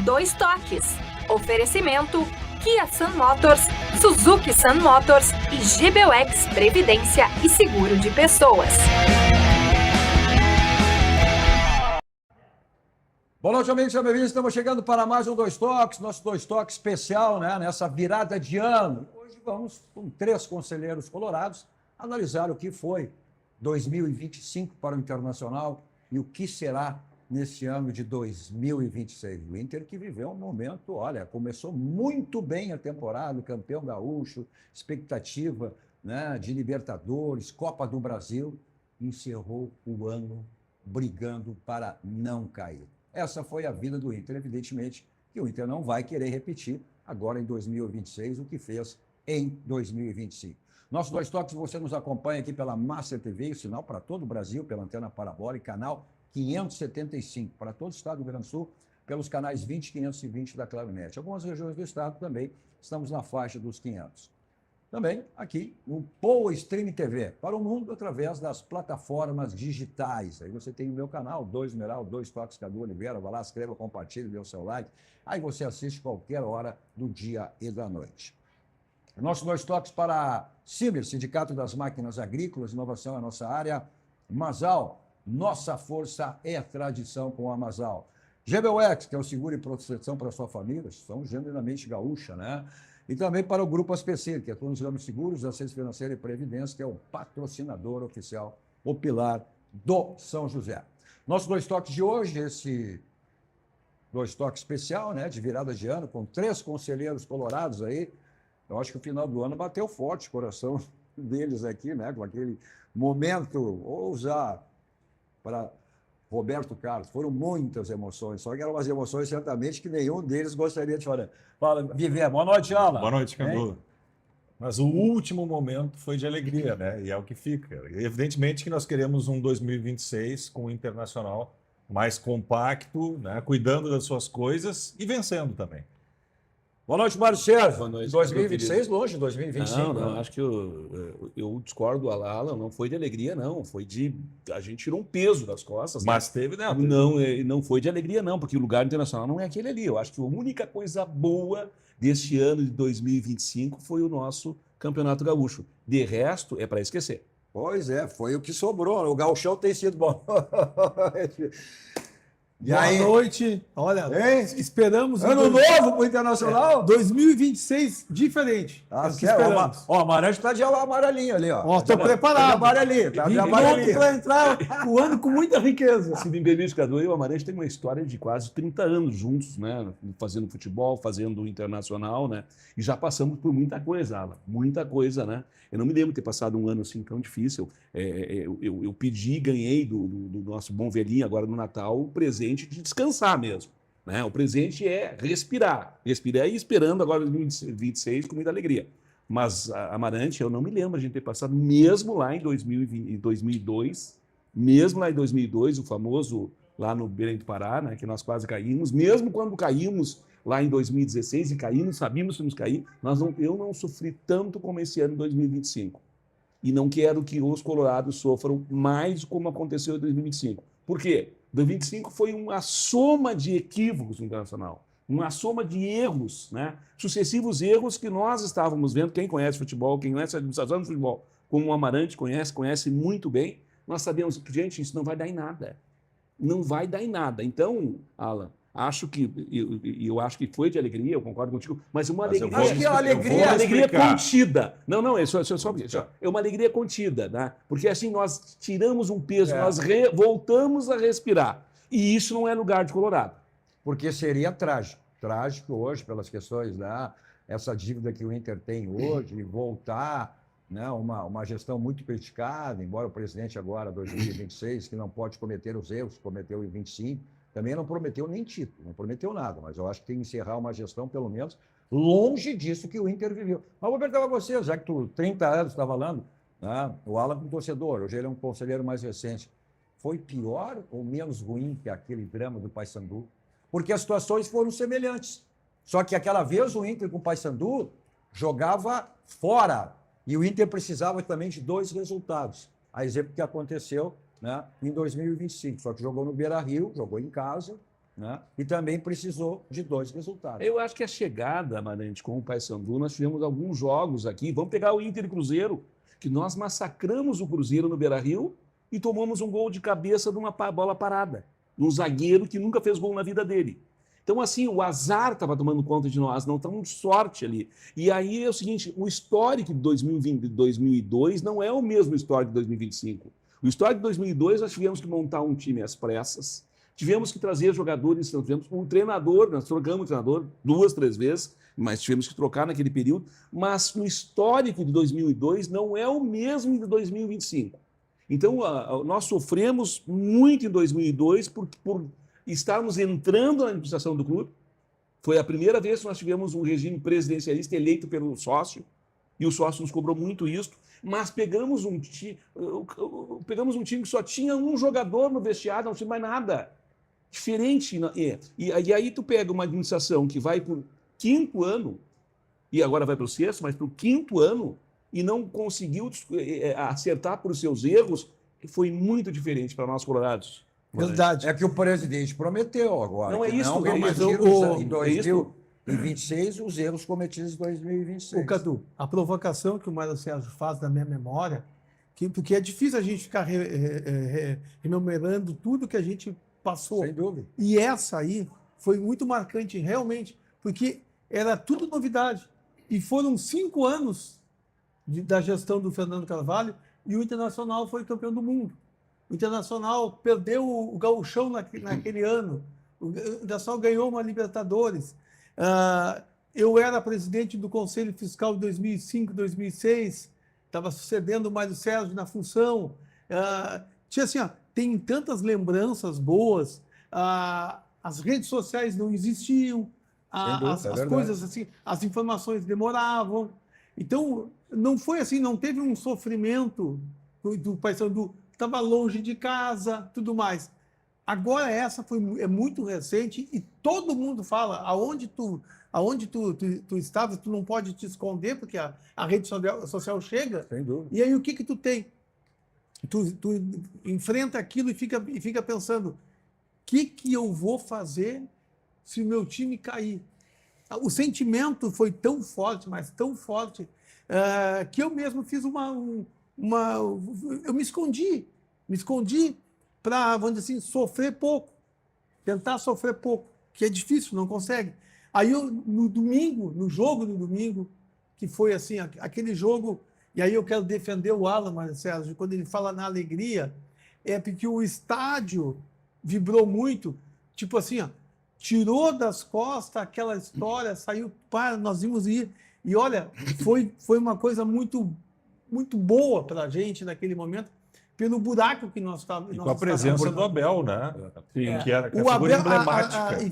Dois Toques. Oferecimento Kia Sun Motors, Suzuki Sun Motors e GBUX Previdência e Seguro de Pessoas. Boa noite, amigos e amigas. Estamos chegando para mais um Dois Toques, nosso Dois Toques especial, né? Nessa virada de ano. Hoje vamos, com 3 conselheiros colorados, analisar o que foi 2025 para o Internacional e o que será nesse ano de 2026. O Inter que viveu um momento, olha, começou muito bem a temporada, campeão gaúcho, expectativa, né, de Libertadores, Copa do Brasil, encerrou o ano brigando para não cair. Essa foi a vida do Inter. Evidentemente que o Inter não vai querer repetir agora em 2026 o que fez em 2025. Nossos Dois Toques, você nos acompanha aqui pela Master TV, o sinal para todo o Brasil, pela antena parabólica, canal 575, para todo o estado do Rio Grande do Sul, pelos canais 20 e 520 da Claronet. Algumas regiões do estado também estamos na faixa dos 500. Também aqui no Poa Stream TV, para o mundo através das plataformas digitais. Aí você tem o meu canal, Dois Numeral, Dois Toques Cadu Oliveira, vai lá, escreva, compartilhe, dê o seu like. Aí você assiste qualquer hora do dia e da noite. Nossos Dois Toques para CIMER, Sindicato das Máquinas Agrícolas, inovação é a nossa área. Masal, nossa força é tradição com a Masal. GBUX, que é o seguro e proteção para a sua família, são genuinamente gaúcha, né? E também para o Grupo ASPC, que atua nos ramos seguros, assistência financeira e previdência, que é o patrocinador oficial, o pilar do São José. Nossos Dois Toques de hoje, esse Dois Toques especial, né, de virada de ano, com 3 conselheiros colorados aí. Eu acho que o final do ano bateu forte o coração deles aqui, né, com aquele momento, ou usar para Roberto Carlos, foram muitas emoções, só que eram umas emoções certamente que nenhum deles gostaria de chorar. Fala, Viver, boa noite, Alan. Boa noite, Cadu. Mas o último momento foi de alegria, né? E é o que fica. E evidentemente que nós queremos um 2026 com o Internacional mais compacto, né? Cuidando das suas coisas e vencendo também. Boa noite, Mário Sérgio. Boa noite, 2026 longe, 2025. Não, acho que eu discordo, Alan, não foi de alegria, não. Foi de... A gente tirou um peso das costas. Mas teve, né? Não foi de alegria, não, porque o lugar internacional não é aquele ali. Eu acho que a única coisa boa deste ano de 2025 foi o nosso Campeonato Gaúcho. De resto, é para esquecer. Pois é, foi o que sobrou. O gauchão tem sido bom. E boa noite. Olha, esperamos... Ano novo para o Internacional? 2026 diferente. Ó, o Amarante está de amarelinho ali, ó. Estou preparado. Amarelinho, tá de amarelinho. Para entrar o ano com muita riqueza. Se me permite, Cadu, eu e o Amarante tem uma história de quase 30 anos juntos, né? Fazendo futebol, fazendo internacional, né? E já passamos por muita coisa, Alan. Muita coisa, né? Eu não me lembro de ter passado um ano assim tão difícil. Eu pedi e ganhei do nosso bom velhinho agora no Natal o presente de descansar mesmo, né? O presente é respirar. Respirar e esperando agora 2026 com muita alegria. Mas, Amarante, eu não me lembro de a gente ter passado, mesmo lá em 2002, mesmo lá em 2002, o famoso lá no Belém do Pará, né, que nós quase caímos, mesmo quando caímos lá em 2016 e caímos, sabíamos que nos cair, eu não sofri tanto como esse ano de 2025. E não quero que os colorados sofram mais como aconteceu em 2025. Por quê? 2025 foi uma soma de equívocos no Internacional, uma soma de erros, né? Sucessivos erros que nós estávamos vendo. Quem conhece futebol, quem conhece a administração do futebol, como o Amarante conhece muito bem, nós sabemos que, gente, isso não vai dar em nada. Não vai dar em nada. Então, Alan, eu acho que foi de alegria, eu concordo contigo, mas uma alegria... Acho que a alegria contida. Não, é uma alegria contida, né? Porque assim nós tiramos um peso, nós voltamos a respirar. E isso não é lugar de Colorado. Porque seria trágico. Trágico hoje, pelas questões essa dívida que o Inter tem hoje, voltar, né, uma gestão muito criticada, embora o presidente agora, 2026, que não pode cometer os erros que cometeu em 25, também não prometeu nem título, não prometeu nada, mas eu acho que tem que encerrar uma gestão, pelo menos, longe disso que o Inter viveu. Mas vou perguntar a você, já que tu 30 anos está falando, né, o Alan como torcedor, hoje ele é um conselheiro mais recente, foi pior ou menos ruim que aquele drama do Paysandu? Porque as situações foram semelhantes. Só que aquela vez o Inter com o Paysandu jogava fora e o Inter precisava também de 2 resultados. A exemplo que aconteceu, né, em 2025. Só que jogou no Beira-Rio, jogou em casa, né? E também precisou de 2 resultados. Eu acho que a chegada, Amarante, com o Paysandu, nós tivemos alguns jogos aqui. Vamos pegar o Inter e Cruzeiro, que nós massacramos o Cruzeiro no Beira-Rio e tomamos um gol de cabeça de uma bola parada, de um zagueiro que nunca fez gol na vida dele. Então, assim, o azar estava tomando conta de nós, não estamos sorte ali. E aí é o seguinte, o histórico de 2020, 2002 não é o mesmo histórico de 2025. O histórico de 2002 nós tivemos que montar um time às pressas, tivemos que trazer jogadores, nós tivemos um treinador, nós trocamos o treinador 2, 3 vezes, mas tivemos que trocar naquele período. Mas o histórico de 2002 não é o mesmo de 2025. Então, nós sofremos muito em 2002 por estarmos entrando na administração do clube. Foi a primeira vez que nós tivemos um regime presidencialista eleito pelo sócio, e o sócio nos cobrou muito isso, mas pegamos um time que só tinha um jogador no vestiário, não tinha mais nada. Diferente. E aí tu pega uma administração que vai para o 5º ano, e agora vai para o 6º, mas para o 5º ano, e não conseguiu acertar por seus erros, foi muito diferente para nós colorados. Verdade. É que o presidente prometeu agora. Não é que isso, não mas repetir em 2026 os erros cometidos em 2026. Ô, Cadu, a provocação que o Mário Sérgio faz da minha memória, porque é difícil a gente ficar rememorando tudo que a gente passou. Sem dúvida. E essa aí foi muito marcante, realmente, porque era tudo novidade. E foram 5 anos da gestão do Fernando Carvalho e o Internacional foi campeão do mundo. O Internacional perdeu o Gauchão naquele ano. O Internacional ganhou uma Libertadores. Eu era presidente do Conselho Fiscal de 2005, 2006. Estava sucedendo o Mário Sérgio na função. Tinha assim, tem tantas lembranças boas. As redes sociais não existiam. As coisas assim, as informações demoravam. Então, não foi assim, não teve um sofrimento do Paysandu. Estava longe de casa, tudo mais. Agora essa é muito recente e todo mundo fala, aonde tu estava, tu não pode te esconder, porque a rede social chega. Sem dúvida. E aí o que tu tem? Tu enfrenta aquilo e fica pensando, o que eu vou fazer se o meu time cair? O sentimento foi tão forte, mas tão forte, que eu mesmo fiz eu me escondi para, vamos dizer assim, sofrer pouco, tentar sofrer pouco, que é difícil, não consegue. Aí no jogo do domingo, que foi assim, aquele jogo, e aí eu quero defender o Alan, Mário Sérgio, quando ele fala na alegria, é porque o estádio vibrou muito, tipo assim, tirou das costas aquela história, saiu, nós íamos ir, e olha, foi uma coisa muito muito boa para a gente naquele momento, pelo buraco que nós estávamos. E com a presença do Abel, né? Sim. Que era o a figura Abel, emblemática. E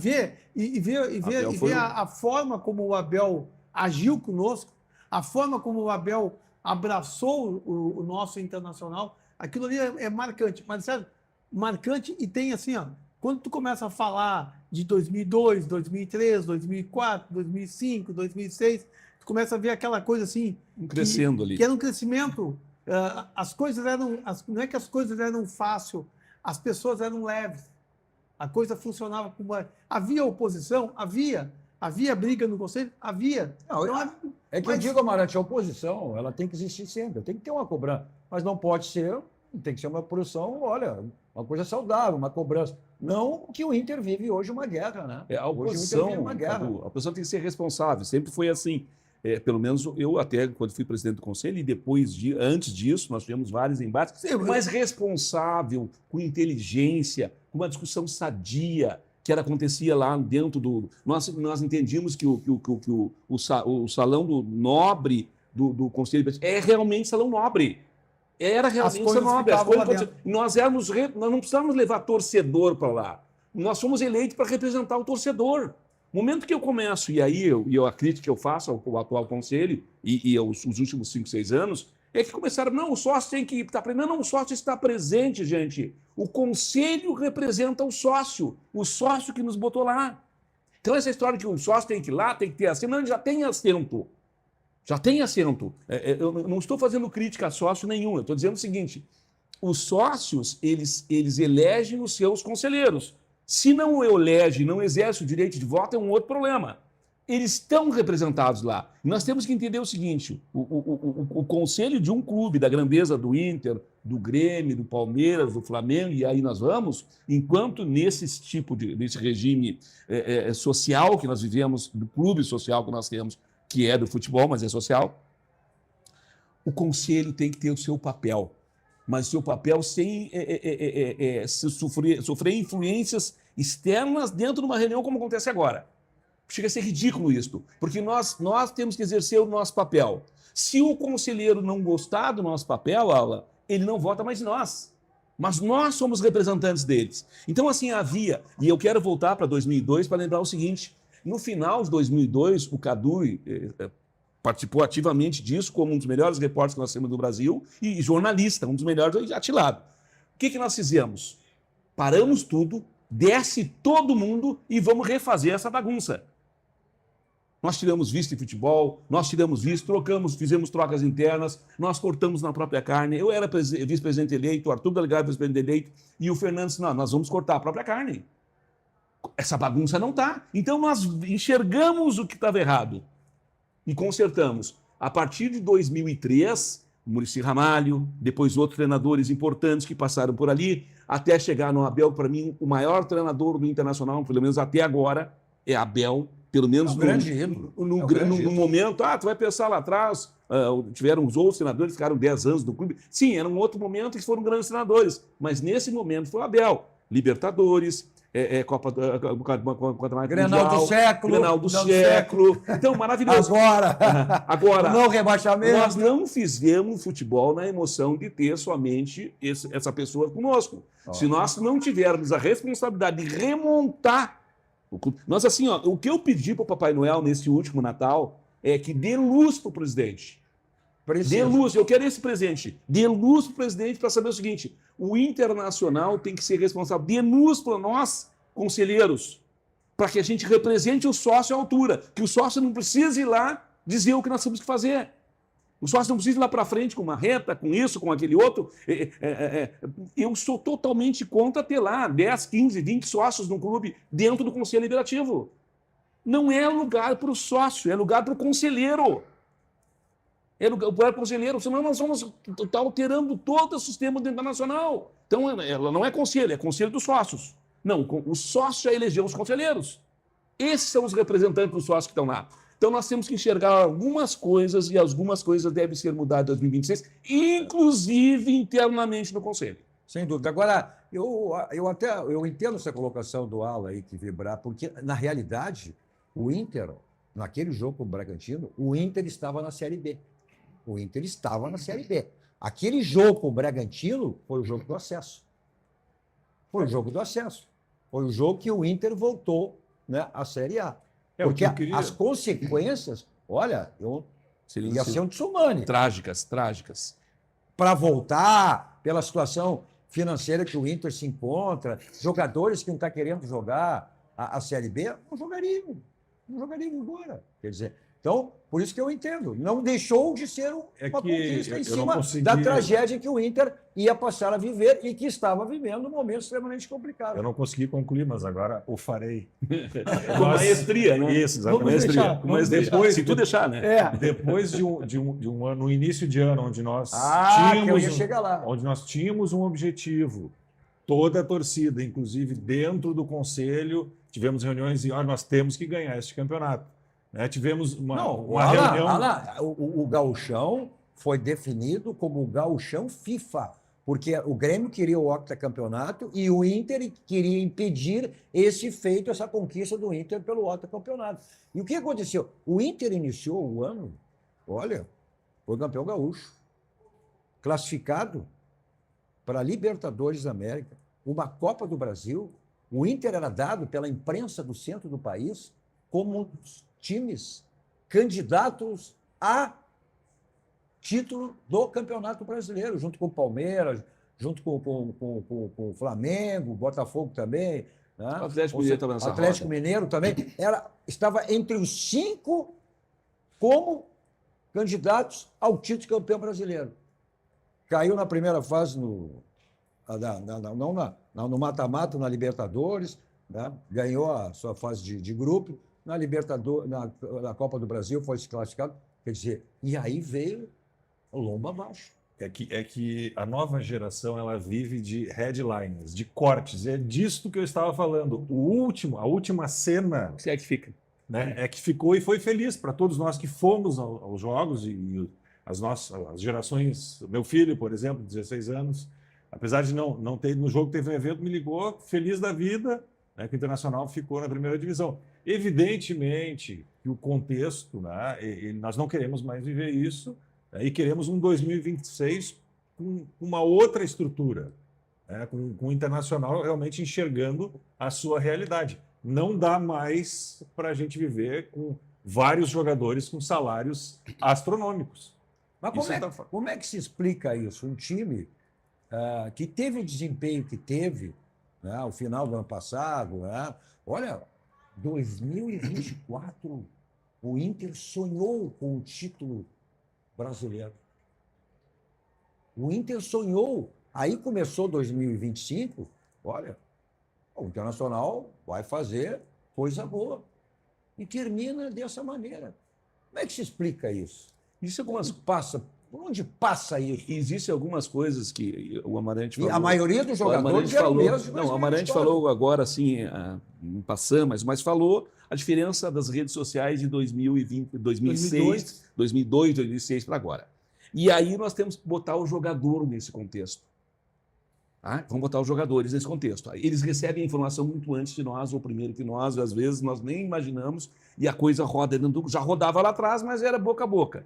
ver a forma como o Abel agiu conosco, a forma como o Abel abraçou o nosso Internacional, aquilo ali é marcante. Mas, sério, marcante, e tem assim, quando tu começa a falar de 2002, 2003, 2004, 2005, 2006, tu começa a ver aquela coisa assim... Crescendo ali. Que era um crescimento. As coisas eram... Não é que as coisas eram fáceis, as pessoas eram leves. A coisa funcionava como... Havia oposição? Havia. Havia briga no Conselho? Havia. É que eu digo, Amarante, a oposição ela tem que existir sempre, tem que ter uma cobrança, mas não pode ser, tem que ser uma posição, olha, uma coisa saudável, uma cobrança. Não que o Inter vive hoje uma guerra, né? A oposição, a oposição tem que ser responsável, sempre foi assim. Pelo menos eu até, quando fui presidente do Conselho, e antes disso, nós tivemos vários embates, mas responsável, com inteligência, com uma discussão sadia, que acontecia lá dentro do... Nós entendíamos que o salão do nobre do Conselho é realmente salão nobre. Era realmente salão nobre. Nós não precisávamos levar torcedor para lá. Nós fomos eleitos para representar o torcedor. No momento que eu começo, e aí a crítica que eu faço ao atual Conselho, e os últimos 5, 6 anos, é que começaram, não, o sócio tem que estar presente. Não, o sócio está presente, gente. O Conselho representa o sócio que nos botou lá. Então, essa história de que o sócio tem que ir lá, tem que ter assento, não, ele já tem assento. Já tem assento. Eu não estou fazendo crítica a sócio nenhum, eu estou dizendo o seguinte, os sócios, eles elegem os seus conselheiros. Se não elege, não exerce o direito de voto, é um outro problema. Eles estão representados lá. E nós temos que entender o seguinte: o conselho de um clube da grandeza do Inter, do Grêmio, do Palmeiras, do Flamengo, e aí nós vamos, enquanto nesse regime social que nós vivemos, do clube social que nós temos, que é do futebol, mas é social, o conselho tem que ter o seu papel. Mas o seu papel sem sofrer influências externas dentro de uma reunião como acontece agora. Chega a ser ridículo isso, porque nós temos que exercer o nosso papel. Se o conselheiro não gostar do nosso papel, Aula, ele não vota mais em nós. Mas nós somos representantes deles. Então, assim, havia, e eu quero voltar para 2002 para lembrar o seguinte: no final de 2002, o Cadu participou ativamente disso como um dos melhores repórteres que nós temos do Brasil e jornalista, um dos melhores atilado. O que nós fizemos? Paramos tudo, desce todo mundo e vamos refazer essa bagunça. Nós tiramos visto de futebol, nós tiramos visto, fizemos trocas internas, nós cortamos na própria carne. Eu era vice-presidente eleito, o Arthur Delegado vice-presidente eleito, e o Fernando disse: não, nós vamos cortar a própria carne. Essa bagunça não está. Então nós enxergamos o que estava errado e consertamos. A partir de 2003, o Muricy Ramalho, depois outros treinadores importantes que passaram por ali, até chegar no Abel. Para mim, o maior treinador do Internacional, pelo menos até agora, é Abel. Pelo menos no momento, tu vai pensar lá atrás, tiveram os outros treinadores, ficaram 10 anos no clube. Sim, era um outro momento que foram grandes treinadores, mas nesse momento foi o Abel. Libertadores, Copa Grenal do século. Grenal do século. Então, maravilhoso. Agora, não rebaixamento. Nós não fizemos futebol na emoção de ter somente essa pessoa conosco. Se nós não tivermos a responsabilidade de remontar nós, assim, o que eu pedi para o Papai Noel nesse último Natal é que dê luz para o presidente. Dê luz, eu quero esse presente. Dê luz para o presidente para saber o seguinte: o Internacional tem que ser responsável. Dê luz para nós, conselheiros, para que a gente represente o sócio à altura. Que o sócio não precise ir lá dizer o que nós temos que fazer. O sócio não precisa ir lá para frente com uma reta, com isso, com aquele outro. Eu sou totalmente contra ter lá 10, 15, 20 sócios no clube dentro do Conselho Deliberativo. Não é lugar para o sócio, é lugar para o conselheiro. É lugar para o conselheiro, senão nós vamos estar alterando todo o sistema do Internacional. Então, ela não é conselho, é conselho dos sócios. Não, o sócio já elegeu os conselheiros. Esses são os representantes dos sócios que estão lá. Então, nós temos que enxergar algumas coisas e algumas coisas devem ser mudadas em 2026, inclusive internamente no Conselho. Sem dúvida. Agora, eu entendo essa colocação do Ala aí, que vibrar, porque, na realidade, o Inter, naquele jogo com o Bragantino, o Inter estava na Série B. O Inter estava na Série B. Aquele jogo com o Bragantino foi o jogo do acesso. Foi o jogo do acesso. Foi o jogo que o Inter voltou, né, à Série A. Porque as consequências, olha, ia ser um tsunami. Trágicas. Para voltar, pela situação financeira que o Inter se encontra, jogadores que não estão querendo jogar a Série B, não jogariam agora. Quer dizer, então, por isso que eu entendo. Não deixou de ser uma conquista em cima da tragédia que o Inter ia passar a viver e que estava vivendo um momento extremamente complicado. Eu não consegui concluir, mas agora o farei. Com maestria, né? Isso, exatamente. Mas depois, se tu deixar, né? Depois de um ano, no início de ano, onde nós onde nós tínhamos um objetivo, toda a torcida, inclusive dentro do conselho, tivemos reuniões e nós temos que ganhar este campeonato. Tivemos uma reunião... O gauchão foi definido como o gauchão FIFA, porque o Grêmio queria o octacampeonato e o Inter queria impedir esse feito, essa conquista do Inter pelo octacampeonato. E o que aconteceu? O Inter iniciou o ano, olha, foi campeão gaúcho, classificado para a Libertadores da América, uma Copa do Brasil. O Inter era dado pela imprensa do centro do país como um dos times candidatos a título do Campeonato Brasileiro, junto com o Palmeiras, junto com o Flamengo, Botafogo também. Né? O Atlético Mineiro também nessa Atlético Mineiro também. Estava entre os 5 como candidatos ao título de campeão brasileiro. Caiu na primeira fase no mata-mata, na Libertadores, né? Ganhou a sua fase de grupo, na Libertadores, na Copa do Brasil foi se classificado. Quer dizer, e aí veio o lombo abaixo. É que a nova geração ela vive de headlines, de cortes. É disto que eu estava falando. A última cena, Se é que fica. né, é que ficou e foi feliz para todos nós que fomos aos jogos e as gerações. Meu filho, por exemplo, 16 anos, apesar de não ter ido no jogo, teve um evento, me ligou feliz da vida, né, que o Internacional ficou na primeira divisão. Evidentemente que o contexto, né, nós não queremos mais viver isso. E queremos um 2026 com uma outra estrutura, né? com o Internacional realmente enxergando a sua realidade. Não dá mais para a gente viver com vários jogadores com salários astronômicos. Mas como é que se explica isso? Um time que teve o desempenho que teve, né, ao final do ano passado, né? Olha, 2024, o Inter sonhou com o título brasileiro. O Inter sonhou. Aí começou 2025. Olha, o Internacional vai fazer coisa boa. E termina dessa maneira. Como é que se explica isso? Isso Por onde passa isso? Existem algumas coisas que o Amarante falou. E a maioria dos jogadores falou, mesmo. não, o Amarante falou agora assim, em passando, mas falou a diferença das redes sociais de 2020, 2006, 2002, 2006 para agora. E aí nós temos que botar o jogador nesse contexto. Vamos botar os jogadores nesse contexto. Eles recebem a informação muito antes de nós, ou primeiro que nós, às vezes nós nem imaginamos, e a coisa roda dentro já rodava lá atrás, mas era boca a boca.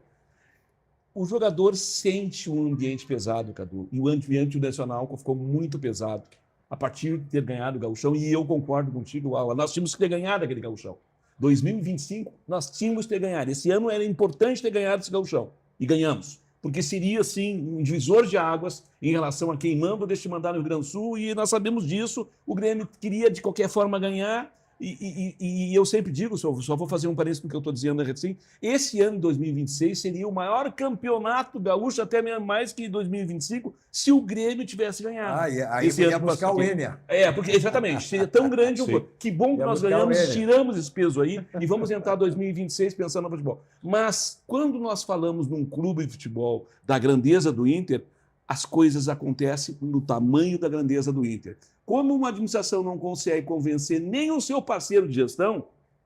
O jogador sente um ambiente pesado, Cadu, e o ambiente nacional ficou muito pesado a partir de ter ganhado o Gauchão, e eu concordo contigo, Alan, nós tínhamos que ter ganhado aquele Gauchão. 2025, nós tínhamos que ter ganhado. Esse ano era importante ter ganhado esse Gauchão, e ganhamos, porque seria, sim, um divisor de águas em relação a quem manda ou deixa de mandar no Rio Grande do Sul, e nós sabemos disso, o Grêmio queria, de qualquer forma, ganhar. E eu sempre digo, só vou fazer um parênteses porque eu estou dizendo assim, esse ano, 2026, seria o maior campeonato gaúcho, até mesmo mais que 2025, se o Grêmio tivesse ganhado. Aí ia buscar o Enia. Porque exatamente, seria tão grande. Que bom que nós ganhamos, tiramos esse peso aí e vamos entrar 2026 pensando no futebol. Mas quando nós falamos num clube de futebol da grandeza do Inter, as coisas acontecem no tamanho da grandeza do Inter. Como uma administração não consegue convencer nem o seu parceiro de gestão,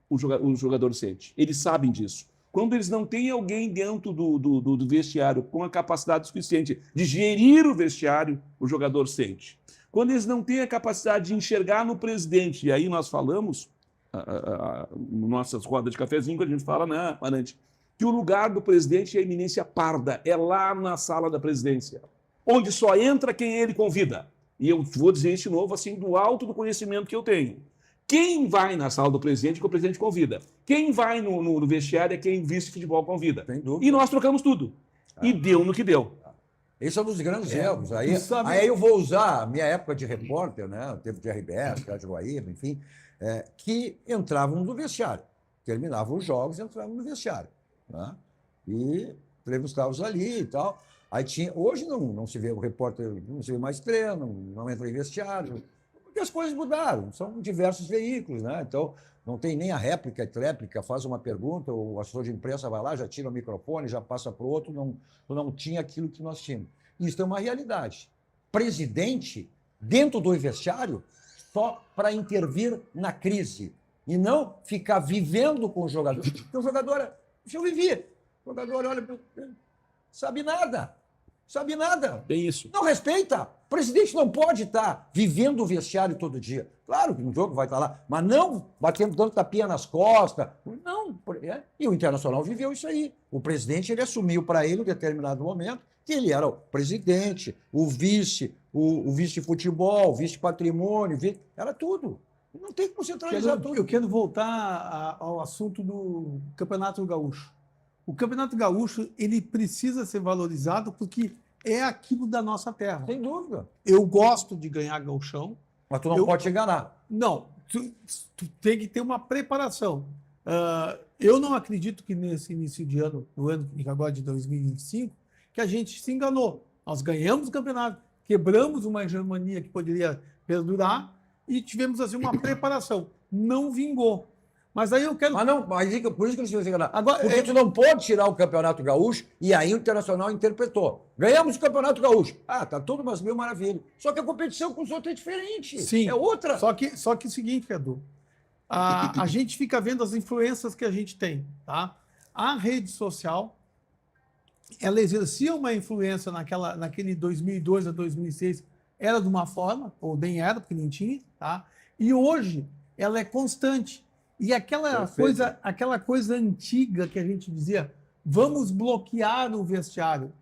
o jogador sente. Eles sabem disso. Quando eles não têm alguém dentro do vestiário com a capacidade suficiente de gerir o vestiário, o jogador sente. Quando eles não têm a capacidade de enxergar no presidente, e aí nós falamos, nossas rodas de cafezinho, quando a gente fala, né, Marante, que o lugar do presidente é a eminência parda, é lá na sala da presidência, onde só entra quem ele convida. E eu vou dizer isso de novo, assim, do alto do conhecimento que eu tenho. Quem vai na sala do presidente, que o presidente convida. Quem vai no vestiário é quem vice-futebol convida. E nós trocamos tudo. E deu no que deu. Esse é um dos grandes erros. Aí eu vou usar a minha época de repórter, né? O tempo de RBS, Rádio Guaíba, enfim, que entravam no vestiário. Terminavam os jogos e entravam no vestiário. Né? E entrevistávamos ali e tal. Aí hoje não se vê o repórter, não se vê mais treino, não entra em vestiário, porque as coisas mudaram, são diversos veículos, né? Então não tem nem a réplica e tréplica, faz uma pergunta, o assessor de imprensa vai lá, já tira o microfone, já passa para o outro, não tinha aquilo que nós tínhamos. Isso é uma realidade. Presidente, dentro do vestiário, só para intervir na crise, e não ficar vivendo com o jogador. Porque o jogador, deixa eu viver, o jogador olha, sabe nada. Bem isso. Não respeita. O presidente não pode estar vivendo o vestiário todo dia. Claro que no jogo vai estar lá, mas não dando tapinha nas costas. Não. E o Internacional viveu isso aí. O presidente ele assumiu para ele, em determinado momento, que ele era o presidente, o vice-futebol, o vice-patrimônio, era tudo. Não tem como centralizar tudo. Eu quero voltar ao assunto do Campeonato Gaúcho. O Campeonato Gaúcho ele precisa ser valorizado porque é aquilo da nossa terra. Sem dúvida. Eu gosto de ganhar gauchão. Mas tu não pode te enganar. Não, tu tem que ter uma preparação. Eu não acredito que nesse início de ano, no ano agora de 2025, que a gente se enganou. Nós ganhamos o campeonato, quebramos uma hegemonia que poderia perdurar e tivemos assim uma preparação. Não vingou. Mas aí eu quero... Mas não, por isso que eles fizeram. Agora, Porque tu não pode tirar o Campeonato Gaúcho, e aí o Internacional interpretou. Ganhamos o Campeonato Gaúcho. Ah, tá tudo umas mil maravilhas. Só que a competição com os outros é diferente. Sim. É outra. Só que é o seguinte, Cadu, a gente fica vendo as influências que a gente tem, tá? A rede social, ela exercia uma influência naquele 2002 a 2006, era de uma forma, ou nem era, porque nem tinha, tá? E hoje ela é constante. E aquela coisa antiga que a gente dizia, vamos bloquear o vestiário.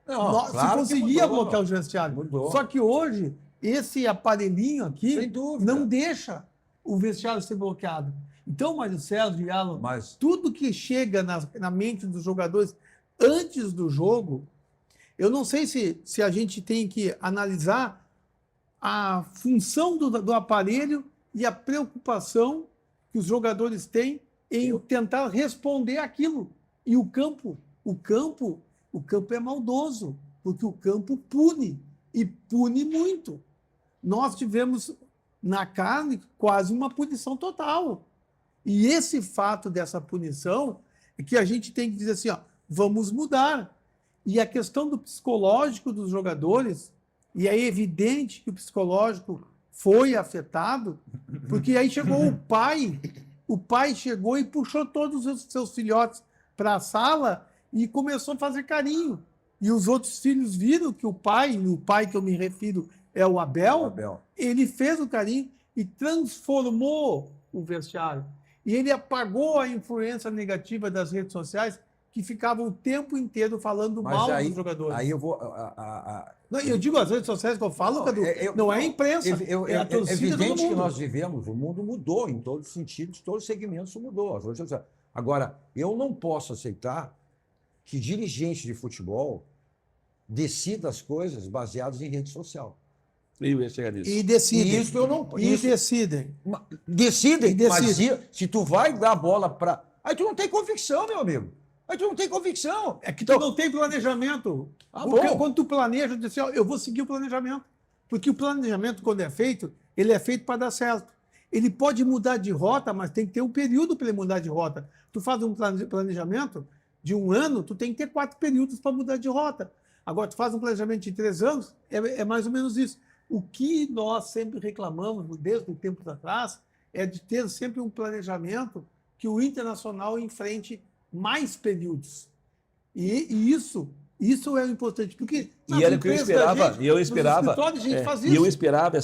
Não, claro se conseguia mudou, bloquear o vestiário. Mudou. Só que hoje, esse aparelhinho aqui Sem dúvida. não deixa o vestiário ser bloqueado. Então, Mário Sérgio e Alan, tudo que chega na mente dos jogadores antes do jogo, eu não sei se a gente tem que analisar a função do aparelho e a preocupação que os jogadores têm em tentar responder aquilo. E o campo é maldoso, porque o campo pune, e pune muito. Nós tivemos na carne quase uma punição total. E esse fato dessa punição é que a gente tem que dizer assim, ó, vamos mudar. E a questão do psicológico dos jogadores, e é evidente que o psicológico foi afetado, porque aí chegou o pai chegou e puxou todos os seus filhotes para a sala e começou a fazer carinho. E os outros filhos viram que o pai que eu me refiro é o Abel, ele fez o carinho e transformou o vestiário. E ele apagou a influência negativa das redes sociais, que ficavam o tempo inteiro falando mal dos jogadores. Aí eu vou... Não, eu digo as redes sociais que eu falo, Cadu, não é a imprensa, é a torcida. É evidente que nós vivemos, o mundo mudou em todos os sentidos, todos os segmentos mudou. Agora, eu não posso aceitar que dirigente de futebol decida as coisas baseadas em rede social. Eu ia chegar nisso. E decidem. Isso eu não... Decidem. Decidem, mas se tu vai dar a bola para... Aí tu não tem convicção, meu amigo. Aí tu não tem convicção. É que tu não tem planejamento. Quando tu planeja, tu diz assim, ó, eu vou seguir o planejamento. Porque o planejamento, quando é feito, ele é feito para dar certo. Ele pode mudar de rota, mas tem que ter um período para ele mudar de rota. Tu faz um planejamento de 1 ano, tu tem que ter 4 períodos para mudar de rota. Agora, tu faz um planejamento de 3 anos, é mais ou menos isso. O que nós sempre reclamamos, desde o tempo atrás, é de ter sempre um planejamento que o Internacional enfrente mais períodos. E isso é importante, porque e era o que eu esperava, eu esperava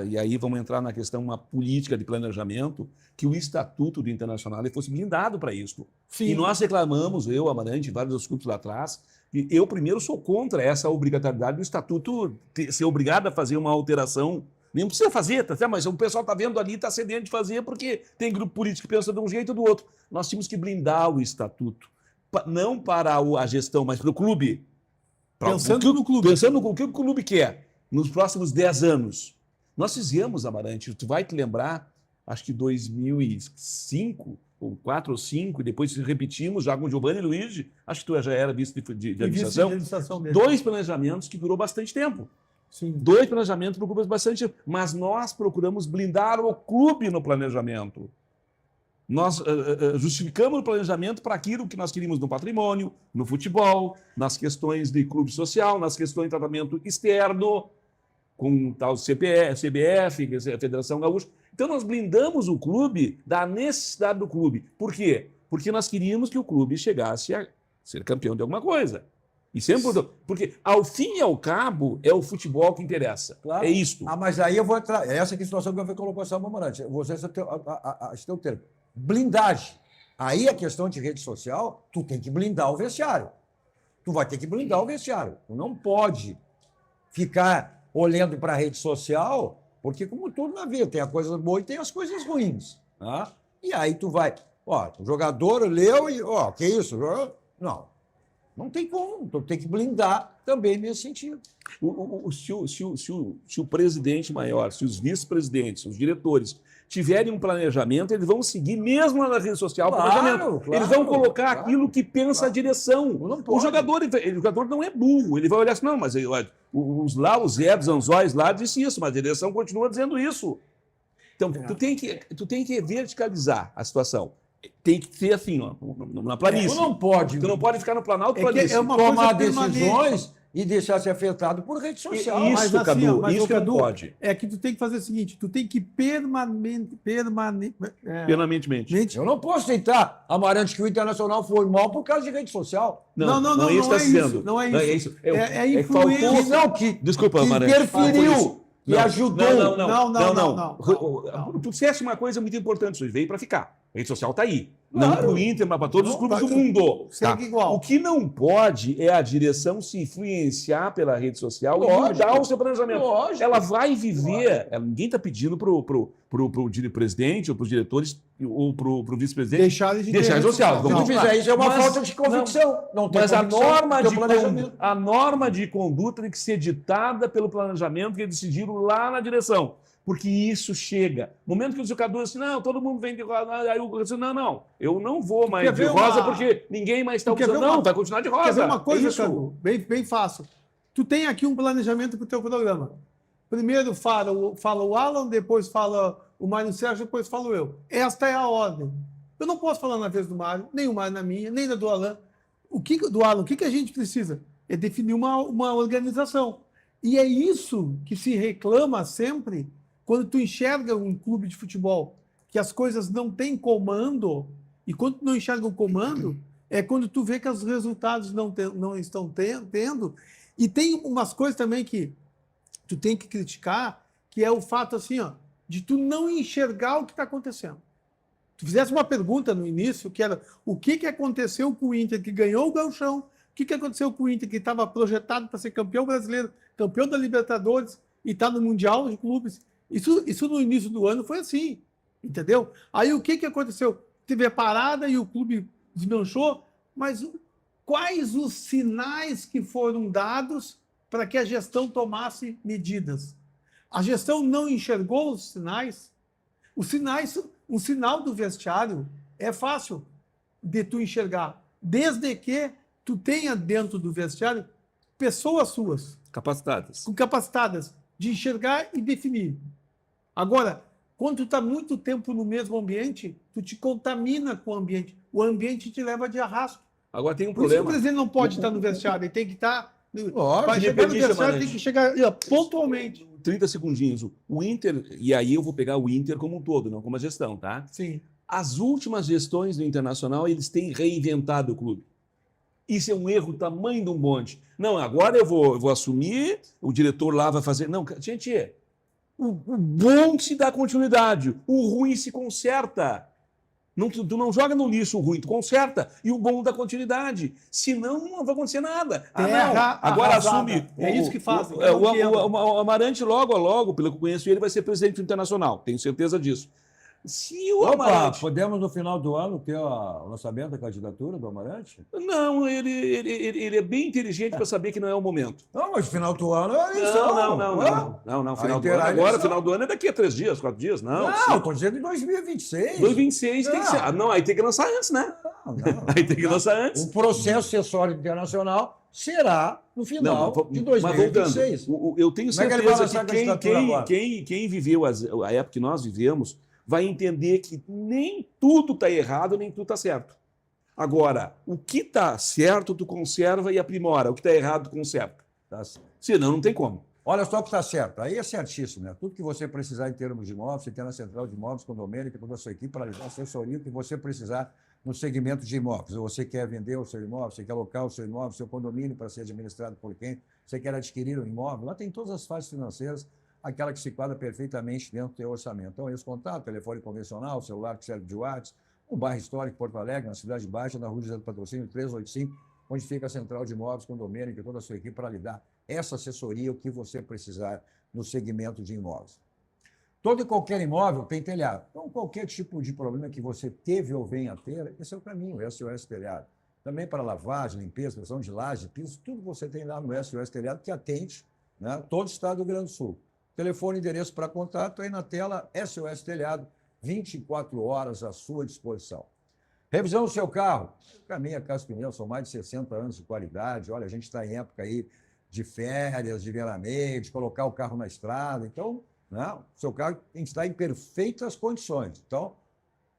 e aí vamos entrar na questão uma política de planejamento, que o estatuto do Internacional fosse blindado para isso. Sim. E nós reclamamos, eu, Amarante, vários dos clubes lá atrás, e eu primeiro sou contra essa obrigatoriedade do estatuto ser obrigado a fazer uma alteração. Nem precisa fazer, tá? Mas o pessoal está vendo ali, está cedendo de fazer, porque tem grupo político que pensa de um jeito ou do outro. Nós tínhamos que blindar o estatuto, não para a gestão, mas para o clube. Pensando no clube. Pensando no que o clube quer, nos próximos 10 anos. Nós fizemos, Amarante, tu vai te lembrar, acho que 2005, ou 4 ou 5, e depois repetimos, já com o Giovanni Luigi, acho que tu já era vice de administração, 2 planejamentos que durou bastante tempo. Sim. 2 planejamentos preocupam bastante, mas nós procuramos blindar o clube no planejamento. Nós justificamos o planejamento para aquilo que nós queríamos no patrimônio, no futebol, nas questões de clube social, nas questões de tratamento externo, com o tal CBF, a Federação Gaúcha. Então nós blindamos o clube da necessidade do clube. Por quê? Porque nós queríamos que o clube chegasse a ser campeão de alguma coisa. E sempre, porque, ao fim e ao cabo, é o futebol que interessa. Claro. É isto. Mas aí eu vou entrar. É essa que a situação que eu colocou essa Amarante. Você tem o termo. Blindagem. Aí a questão de rede social, tu tem que blindar o vestiário. Tu vai ter que blindar o vestiário. Tu não pode ficar olhando para a rede social, porque, como tudo na vida, tem as coisas boas e tem as coisas ruins. Tá? E aí tu vai. O jogador leu e. Que isso? Não. Não tem como, então tem que blindar também nesse sentido. Se o presidente maior, se os vice-presidentes, os diretores tiverem um planejamento, eles vão seguir mesmo na rede social o planejamento. Eles vão colocar aquilo que pensa a direção. O jogador não é burro, ele vai olhar assim, não, mas os Zé dos Anzóis lá disse isso, mas a direção continua dizendo isso. Então, tu tem que verticalizar a situação. Tem que ser assim, ó, na planície. Tu não pode ficar no Planalto É que planície. é uma tomar coisa permanente. decisões e deixar ser afetado por rede social. Isso, Mas assim, Cadu, ó, mas, isso ô, que não Cadu, pode. É que tu tem que fazer o seguinte, tu tem que Permanentemente. Eu não posso aceitar, Amarante, que o Internacional foi mal por causa de rede social. Não é isso que não tá é dizendo. isso, não é isso. É É que influência. faltou- Que não, que, Desculpa, que Amarante. interferiu, que ajudou. Não. Tu disseste uma coisa muito importante, isso veio para ficar. A rede social está aí. Claro. Não para o Inter, mas para todos os Não, clubes do tá- mundo. segue igual. O que não pode é a direção se influenciar pela rede social Lógico. e mudar o seu planejamento. Lógico. Ela vai viver. Ninguém está pedindo pro presidente ou para os diretores ou pro vice-presidente Deixar de ter deixar rede social. social. Se Vamos tu lá. fizer isso, é uma Mas- falta de convicção. Não tem Mas a convicção norma, do teu planejamento. a norma de conduta tem que ser ditada pelo planejamento que eles decidiram lá na direção. Porque isso chega. No momento que os jogadores assim, não, todo mundo vem de rosa. Aí eu disse, não, eu não vou mais quer de ver rosa uma- porque ninguém mais está Tu quer usando. ver uma- Não, vai continuar de rosa. Quer ver uma coisa, É isso. Cadu? Bem fácil. Tu tem aqui um planejamento para o teu programa. Primeiro fala o Alan, depois fala o Mário Sérgio, depois falo eu. Esta é a ordem. Eu não posso falar na vez do Mário, nem o Mário na minha, nem na do Alan. O que a gente precisa? É definir uma organização. E é isso que se reclama sempre quando tu enxerga um clube de futebol, que as coisas não têm comando, e quando tu não enxerga o comando, é quando tu vê que os resultados não estão tendo. E tem umas coisas também que tu tem que criticar, que é o fato assim, ó, de tu não enxergar o que está acontecendo. Tu fizesse uma pergunta no início, que era o que aconteceu com o Inter, que ganhou o Gauchão, o que aconteceu com o Inter, que estava projetado para ser campeão brasileiro, campeão da Libertadores, e está no Mundial de Clubes. Isso no início do ano foi assim, entendeu? Aí o que aconteceu? Teve a parada e o clube desmanchou, mas quais os sinais que foram dados para que a gestão tomasse medidas? A gestão não enxergou os sinais? Um sinal do vestiário é fácil de tu enxergar, desde que tu tenha dentro do vestiário pessoas suas, capacitadas de enxergar e definir. Agora, quando tu está muito tempo no mesmo ambiente, tu te contamina com o ambiente. O ambiente te leva de arrasto. Agora tem um Por isso que o problema. presidente não pode estar no vestiário, ele tem que estar... Lógico, Para me chegar no permite, vestiário, Amarante. tem que chegar pontualmente. 30 segundinhos. O Inter, e aí eu vou pegar o Inter como um todo, não como a gestão, tá? Sim. As últimas gestões do Internacional, eles têm reinventado o clube. Isso é um erro tamanho de um bonde. Não, agora eu vou assumir, o diretor lá vai fazer... Não, gente, o bom se dá continuidade, o ruim se conserta. Tu não joga no lixo o ruim, tu conserta, e o bom dá continuidade. Senão, não vai acontecer nada. Terra Agora arrasada. assume... É isso que fazem. O Amarante, logo, pelo que eu conheço, ele vai ser presidente do Internacional. Tenho certeza disso. Se o Opa, Amarante... podemos no final do ano ter o lançamento da candidatura do Amarante? Não, ele é bem inteligente para saber que não é o momento. Não, mas final do ano é eleição. Não. Final Aí do ano terá agora, eleição. final do ano é daqui a 3 dias, 4 dias. Não, Não, estou dizendo em 2026. 2026 tem que ser. Ah, não, aí tem que lançar antes, né? Não. Aí tem que lançar antes. O processo acessório internacional será no final de 2026. Eu tenho Como é que ele vai certeza lançar a que candidatura agora? quem viveu a época que nós vivemos vai entender que nem tudo está errado, nem tudo está certo. Agora, o que está certo, tu conserva e aprimora. O que está errado, tu conserva. Tá certo. Senão, não tem como. Olha só o que está certo. Aí é certíssimo, né? Tudo que você precisar em termos de imóveis, você tem na Central de Imóveis, condomínio, com a sua equipe para dar assessoria, o que você precisar no segmento de imóveis. Ou você quer vender o seu imóvel, você quer alocar o seu imóvel, seu condomínio para ser administrado por quem, você quer adquirir um imóvel. Lá tem todas as fases financeiras, aquela que se quadra perfeitamente dentro do teu orçamento. Então, esse contato, telefone convencional, celular que serve de WhatsApp, no bairro histórico Porto Alegre, na Cidade Baixa, na Rua José do Patrocínio 385, onde fica a Central de Imóveis, condomínio, e toda a sua equipe para lhe dar essa assessoria, o que você precisar no segmento de imóveis. Todo e qualquer imóvel tem telhado. Então, qualquer tipo de problema que você teve ou venha a ter, esse é o caminho, o SOS Telhado. Também para lavagem, limpeza, pressão de laje, piso, tudo você tem lá no SOS Telhado, que atende, né, todo o estado do Rio Grande do Sul. Telefone e endereço para contato aí na tela, SOS Telhado, 24 horas à sua disposição. Revisão do seu carro. Caminha Casa Pneus, são mais de 60 anos de qualidade. Olha, a gente está em época aí de férias, de veraneio, de colocar o carro na estrada. Então, né? O seu carro tem que estar em perfeitas condições. Então,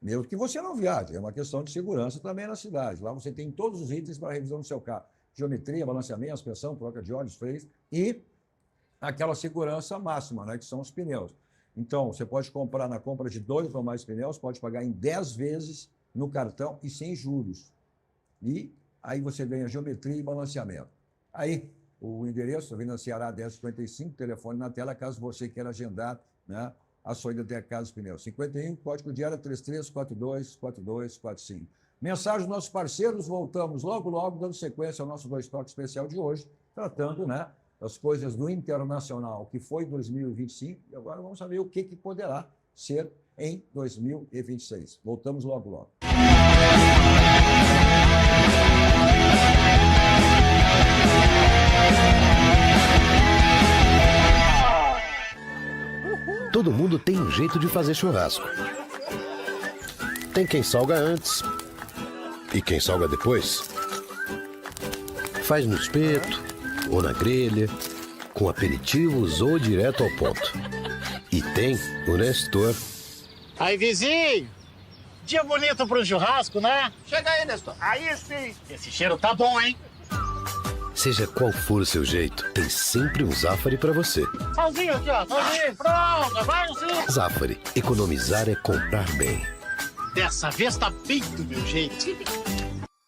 mesmo que você não viaje, é uma questão de segurança também na cidade. Lá você tem todos os itens para a revisão do seu carro. Geometria, balanceamento, suspensão, troca de óleos, freios e aquela segurança máxima, né, que são os pneus. Então, você pode comprar na compra de 2 ou mais pneus, pode pagar em 10 vezes no cartão e sem juros. E aí você ganha geometria e balanceamento. Aí, o endereço, Avenida Ceará 1055, telefone na tela, caso você queira agendar, né, a sua ida até a Casa dos Pneus. 51, código de área 33424245. Mensagem dos nossos parceiros, voltamos logo, dando sequência ao nosso Dois Toques especial de hoje, tratando, né, das coisas do internacional, que foi 2025, e agora vamos saber o que poderá ser em 2026. Voltamos logo. Todo mundo tem um jeito de fazer churrasco. Tem quem salga antes e quem salga depois. Faz no espeto ou na grelha, com aperitivos ou direto ao ponto. E tem o Nestor. Aí, vizinho! Dia bonito para um churrasco, né? Chega aí, Nestor. Aí sim! Esse cheiro tá bom, hein? Seja qual for o seu jeito, tem sempre um Zafari para você. Salzinho aqui, ó. Salzinho, pronto, vai sim. Zafari, economizar é comprar bem. Dessa vez tá bem do meu jeito.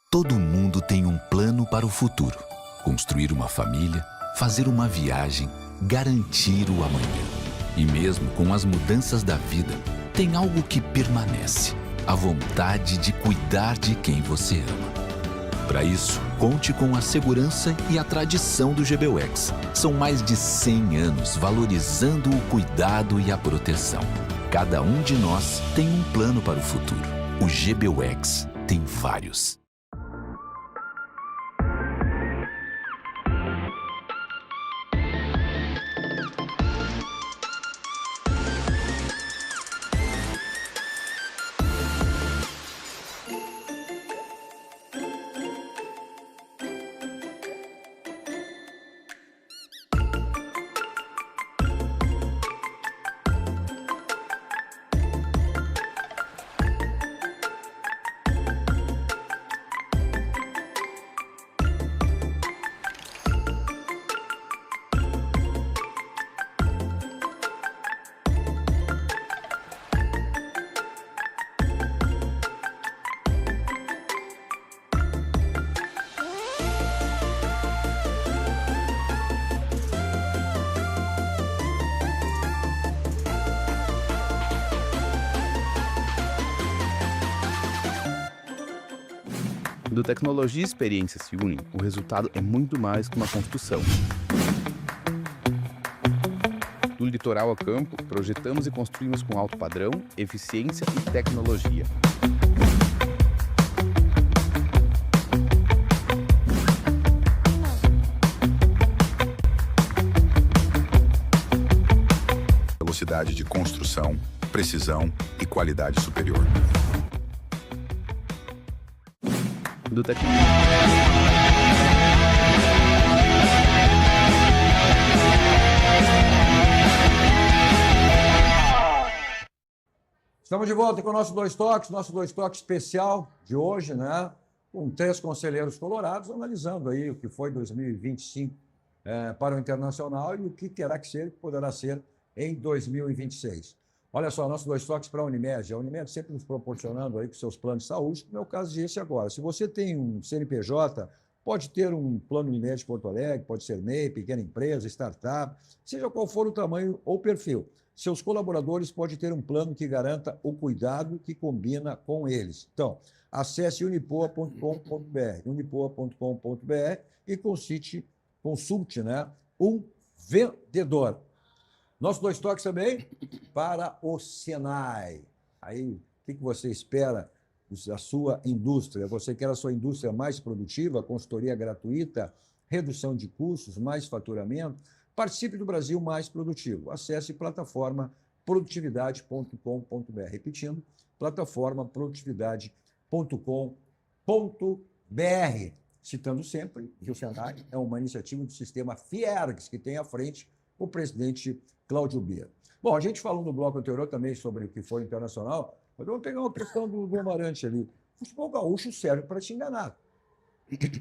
Todo mundo tem um plano para o futuro. Construir uma família, fazer uma viagem, garantir o amanhã. E mesmo com as mudanças da vida, tem algo que permanece: a vontade de cuidar de quem você ama. Para isso, conte com a segurança e a tradição do GBUX. São mais de 100 anos valorizando o cuidado e a proteção. Cada um de nós tem um plano para o futuro. O GBUX tem vários. Quando tecnologia e experiência se unem, o resultado é muito mais que uma construção. Do litoral ao campo, projetamos e construímos com alto padrão, eficiência e tecnologia. Velocidade de construção, precisão e qualidade superior. Estamos de volta com o nosso Dois Toques especial de hoje, né? Com 3 conselheiros colorados, analisando aí o que foi 2025 para o internacional e o que terá que ser, que poderá ser em 2026. Olha só, nosso Dois Toques para a Unimed. A Unimed sempre nos proporcionando aí com seus planos de saúde, como é o caso desse agora. Se você tem um CNPJ, pode ter um plano Unimed Porto Alegre, pode ser MEI, pequena empresa, startup, seja qual for o tamanho ou perfil. Seus colaboradores podem ter um plano que garanta o cuidado que combina com eles. Então, acesse unipoa.com.br e consulte, né, um vendedor. Nosso Dois Toques também para o Senai. Aí, o que você espera da sua indústria? Você quer a sua indústria mais produtiva, consultoria gratuita, redução de custos, mais faturamento? Participe do Brasil mais produtivo. Acesse plataforma produtividade.com.br. Repetindo, plataforma produtividade.com.br. Citando sempre que o Senai é uma iniciativa do sistema Fiergs, que tem à frente o presidente Cláudio Bier. Bom, a gente falou no bloco anterior também sobre o que foi internacional, mas vamos pegar uma questão do Amarante ali. O futebol gaúcho serve para te enganar.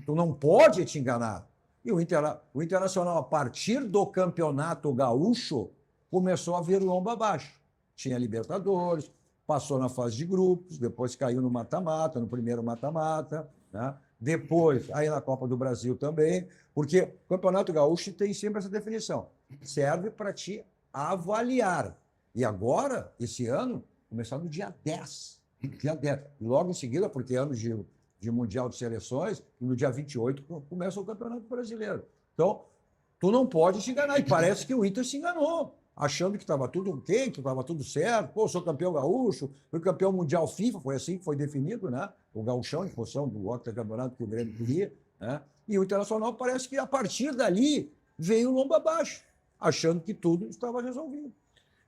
Tu não pode te enganar. E o Internacional, a partir do campeonato gaúcho, começou a vir lomba abaixo. Tinha Libertadores, passou na fase de grupos, depois caiu no mata-mata, no primeiro mata-mata, né? Depois, aí na Copa do Brasil também, porque o Campeonato Gaúcho tem sempre essa definição. Serve para te avaliar. E agora, esse ano, começar no dia 10. Dia 10. E logo em seguida, porque é ano de Mundial de Seleções, e no dia 28 começa o Campeonato Brasileiro. Então, tu não pode te enganar. E parece que o Inter se enganou, achando que estava tudo ok, que estava tudo certo. Pô, sou campeão gaúcho, fui campeão mundial FIFA, foi assim que foi definido, né? O gauchão, em função do octacampeonato que o Grêmio queria, né? E o Internacional parece que, a partir dali, veio lomba abaixo, achando que tudo estava resolvido.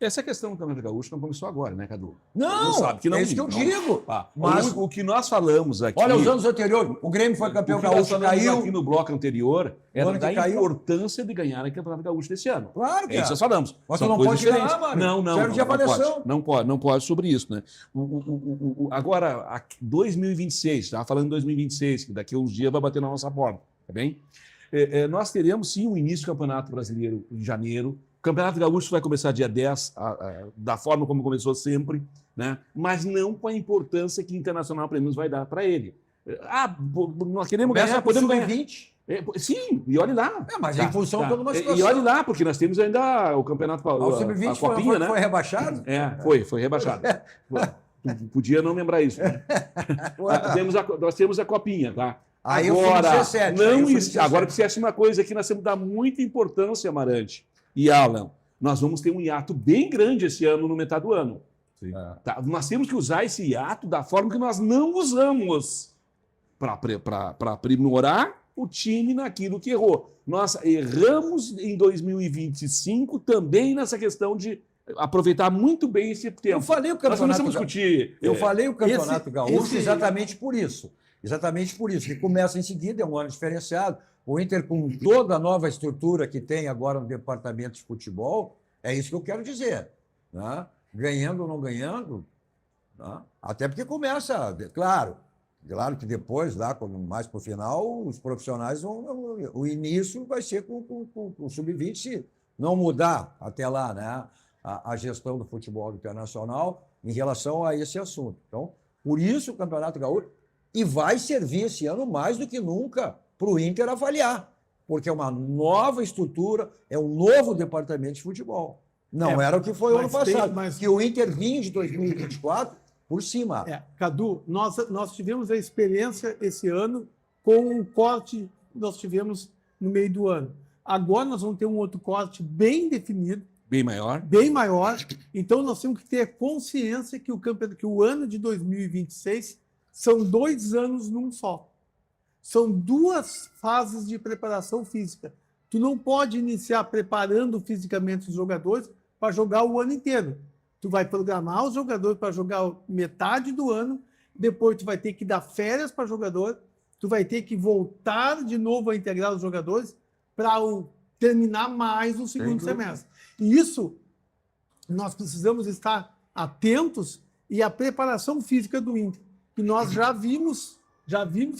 Essa questão do Campeonato Gaúcho não começou agora, né, Cadu? Não, sabe que não, é isso que eu digo. Mas o que nós falamos aqui... Olha, os anos anteriores, o Grêmio foi campeão gaúcho, caiu. Aqui no bloco anterior, era da caiu. importância de ganhar o Campeonato Gaúcho desse ano. Claro que é isso que nós falamos. Mas São tu não coisas pode diferentes. ganhar, Mário. Não Serve de avaliação. não pode sobre isso, né? Agora, 2026, estava falando em 2026, que daqui a uns dias vai bater na nossa porta, tá bem? Nós teremos, sim, o início do Campeonato Brasileiro em janeiro. O Campeonato Gaúcho vai começar dia 10, da forma como começou sempre, né? Mas não com a importância que o Internacional, pelo menos, vai dar para ele. Nós queremos ganhar, podemos ganhar. 20. Sim, e olhe lá. Mas em função de toda uma situação. E olhe lá, porque nós temos ainda o Campeonato O Sub-20 a Copinha, né? foi rebaixado? Foi rebaixado. Podia não lembrar isso. Né? Nós temos a Copinha, tá? Aí agora, eu fui no 17, agora dissesse uma coisa que nós temos que dar muita importância, Amarante e Alan. Nós vamos ter um hiato bem grande esse ano, no metade do ano. Tá? Nós temos que usar esse hiato da forma que nós não usamos para aprimorar o time naquilo que errou. Nós erramos em 2025 também nessa questão de aproveitar muito bem esse tempo. Eu falei o Campeonato Gaúcho exatamente por isso. Exatamente por isso, que começa em seguida, é um ano diferenciado. O Inter, com toda a nova estrutura que tem agora no departamento de futebol, é isso que eu quero dizer. Né? Ganhando ou não ganhando, né? Até porque começa, claro que depois, lá mais para o final, os profissionais o início vai ser com o Sub-20, se não mudar até lá, né? A gestão do futebol internacional em relação a esse assunto. Então, por isso o Campeonato Gaúcho, e vai servir esse ano mais do que nunca para o Inter avaliar, porque é uma nova estrutura, é um novo departamento de futebol. Não era o que foi o ano passado, que o Inter vinha de 2024 por cima. Cadu, nós tivemos a experiência esse ano com um corte que nós tivemos no meio do ano. Agora nós vamos ter um outro corte bem definido, bem maior. Então nós temos que ter consciência que o ano de 2026 são 2 anos num só. São 2 fases de preparação física. Tu não pode iniciar preparando fisicamente os jogadores para jogar o ano inteiro. Tu vai programar os jogadores para jogar metade do ano, depois tu vai ter que dar férias para o jogador, tu vai ter que voltar de novo a integrar os jogadores para terminar mais o segundo semestre. E isso nós precisamos estar atentos, e a preparação física do Inter, que nós já vimos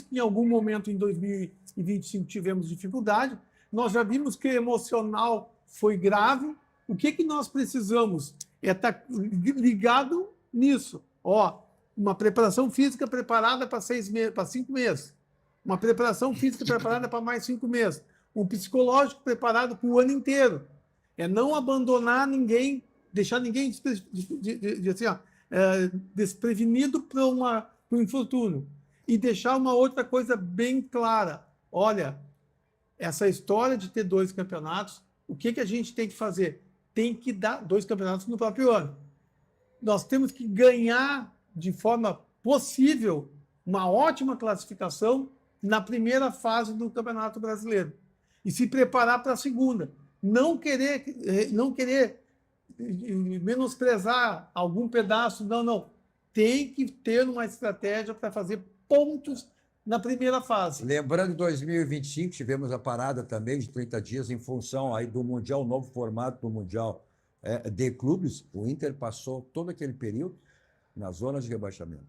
que em algum momento em 2025 tivemos dificuldade, nós já vimos que o emocional foi grave. O que nós precisamos é estar ligado nisso. Uma preparação física preparada para 5 meses, uma preparação física preparada para mais 5 meses, um psicológico preparado para o ano inteiro. É não abandonar ninguém, deixar ninguém desprevenido para um infortúnio. E deixar uma outra coisa bem clara. Olha, essa história de ter 2 campeonatos, o que a gente tem que fazer? Tem que dar 2 campeonatos no próprio ano. Nós temos que ganhar de forma possível uma ótima classificação na primeira fase do Campeonato Brasileiro e se preparar para a segunda. Não querer menosprezar algum pedaço, não. Tem que ter uma estratégia para fazer pontos na primeira fase. Lembrando que em 2025 tivemos a parada também de 30 dias em função aí do Mundial, o novo formato do Mundial de clubes, o Inter passou todo aquele período na zona de rebaixamento.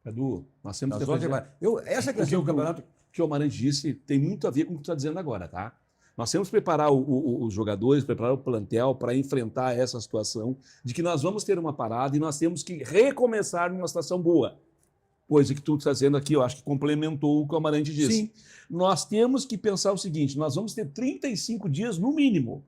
Edu, nós temos Na que zona de aprender. rebaixamento. Essa questão do campeonato... O que o Amarante disse tem muito a ver com o que tu está dizendo agora, tá? Nós temos que preparar os jogadores, preparar o plantel para enfrentar essa situação de que nós vamos ter uma parada e nós temos que recomeçar numa situação boa. Coisa que tu está dizendo aqui, eu acho que complementou o que o Amarante disse. Sim. Nós temos que pensar o seguinte, nós vamos ter 35 dias no mínimo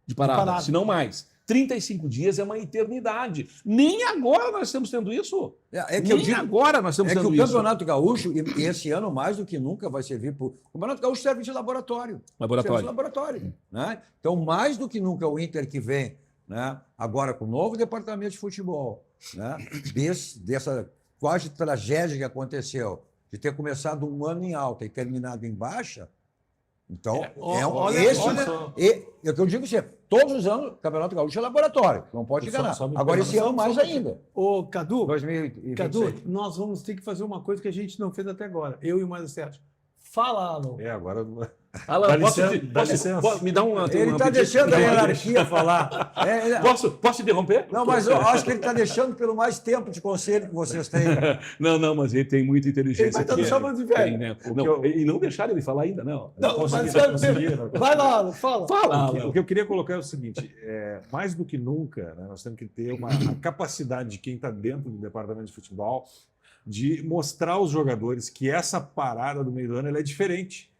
de parada, se não mais. 35 dias é uma eternidade. Nem agora nós estamos tendo isso. Nem agora nós estamos tendo o isso. Campeonato Gaúcho, e esse ano mais do que nunca vai servir para... O Campeonato Gaúcho serve de laboratório. Serve de laboratório. Né? Então, mais do que nunca, o Inter que vem, né, agora com o novo departamento de futebol, né, dessa quase tragédia que aconteceu, de ter começado um ano em alta e terminado em baixa. Então, o que eu digo sempre, todos os anos, o Campeonato Gaúcho é laboratório, não pode enganar. Agora, esse ano mais ainda. Ô, Cadu, 2026. Cadu, nós vamos ter que fazer uma coisa que a gente não fez até agora, eu e o Mário Sérgio. Fala, Alan. Agora... Alan, dá licença. me dá uma... Ele está deixando a hierarquia falar. Posso interromper? Não, mas eu acho que ele está deixando pelo mais tempo de conselho que vocês têm. Não, mas ele tem muita inteligência. Ele vai estar nos chamando de velho. Tem, né? E não deixaram ele falar ainda, não. Vai lá, Alan, fala. O que eu queria colocar é o seguinte, mais do que nunca, né, nós temos que ter a capacidade de quem está dentro do departamento de futebol de mostrar aos jogadores que essa parada do meio do ano ela é diferente.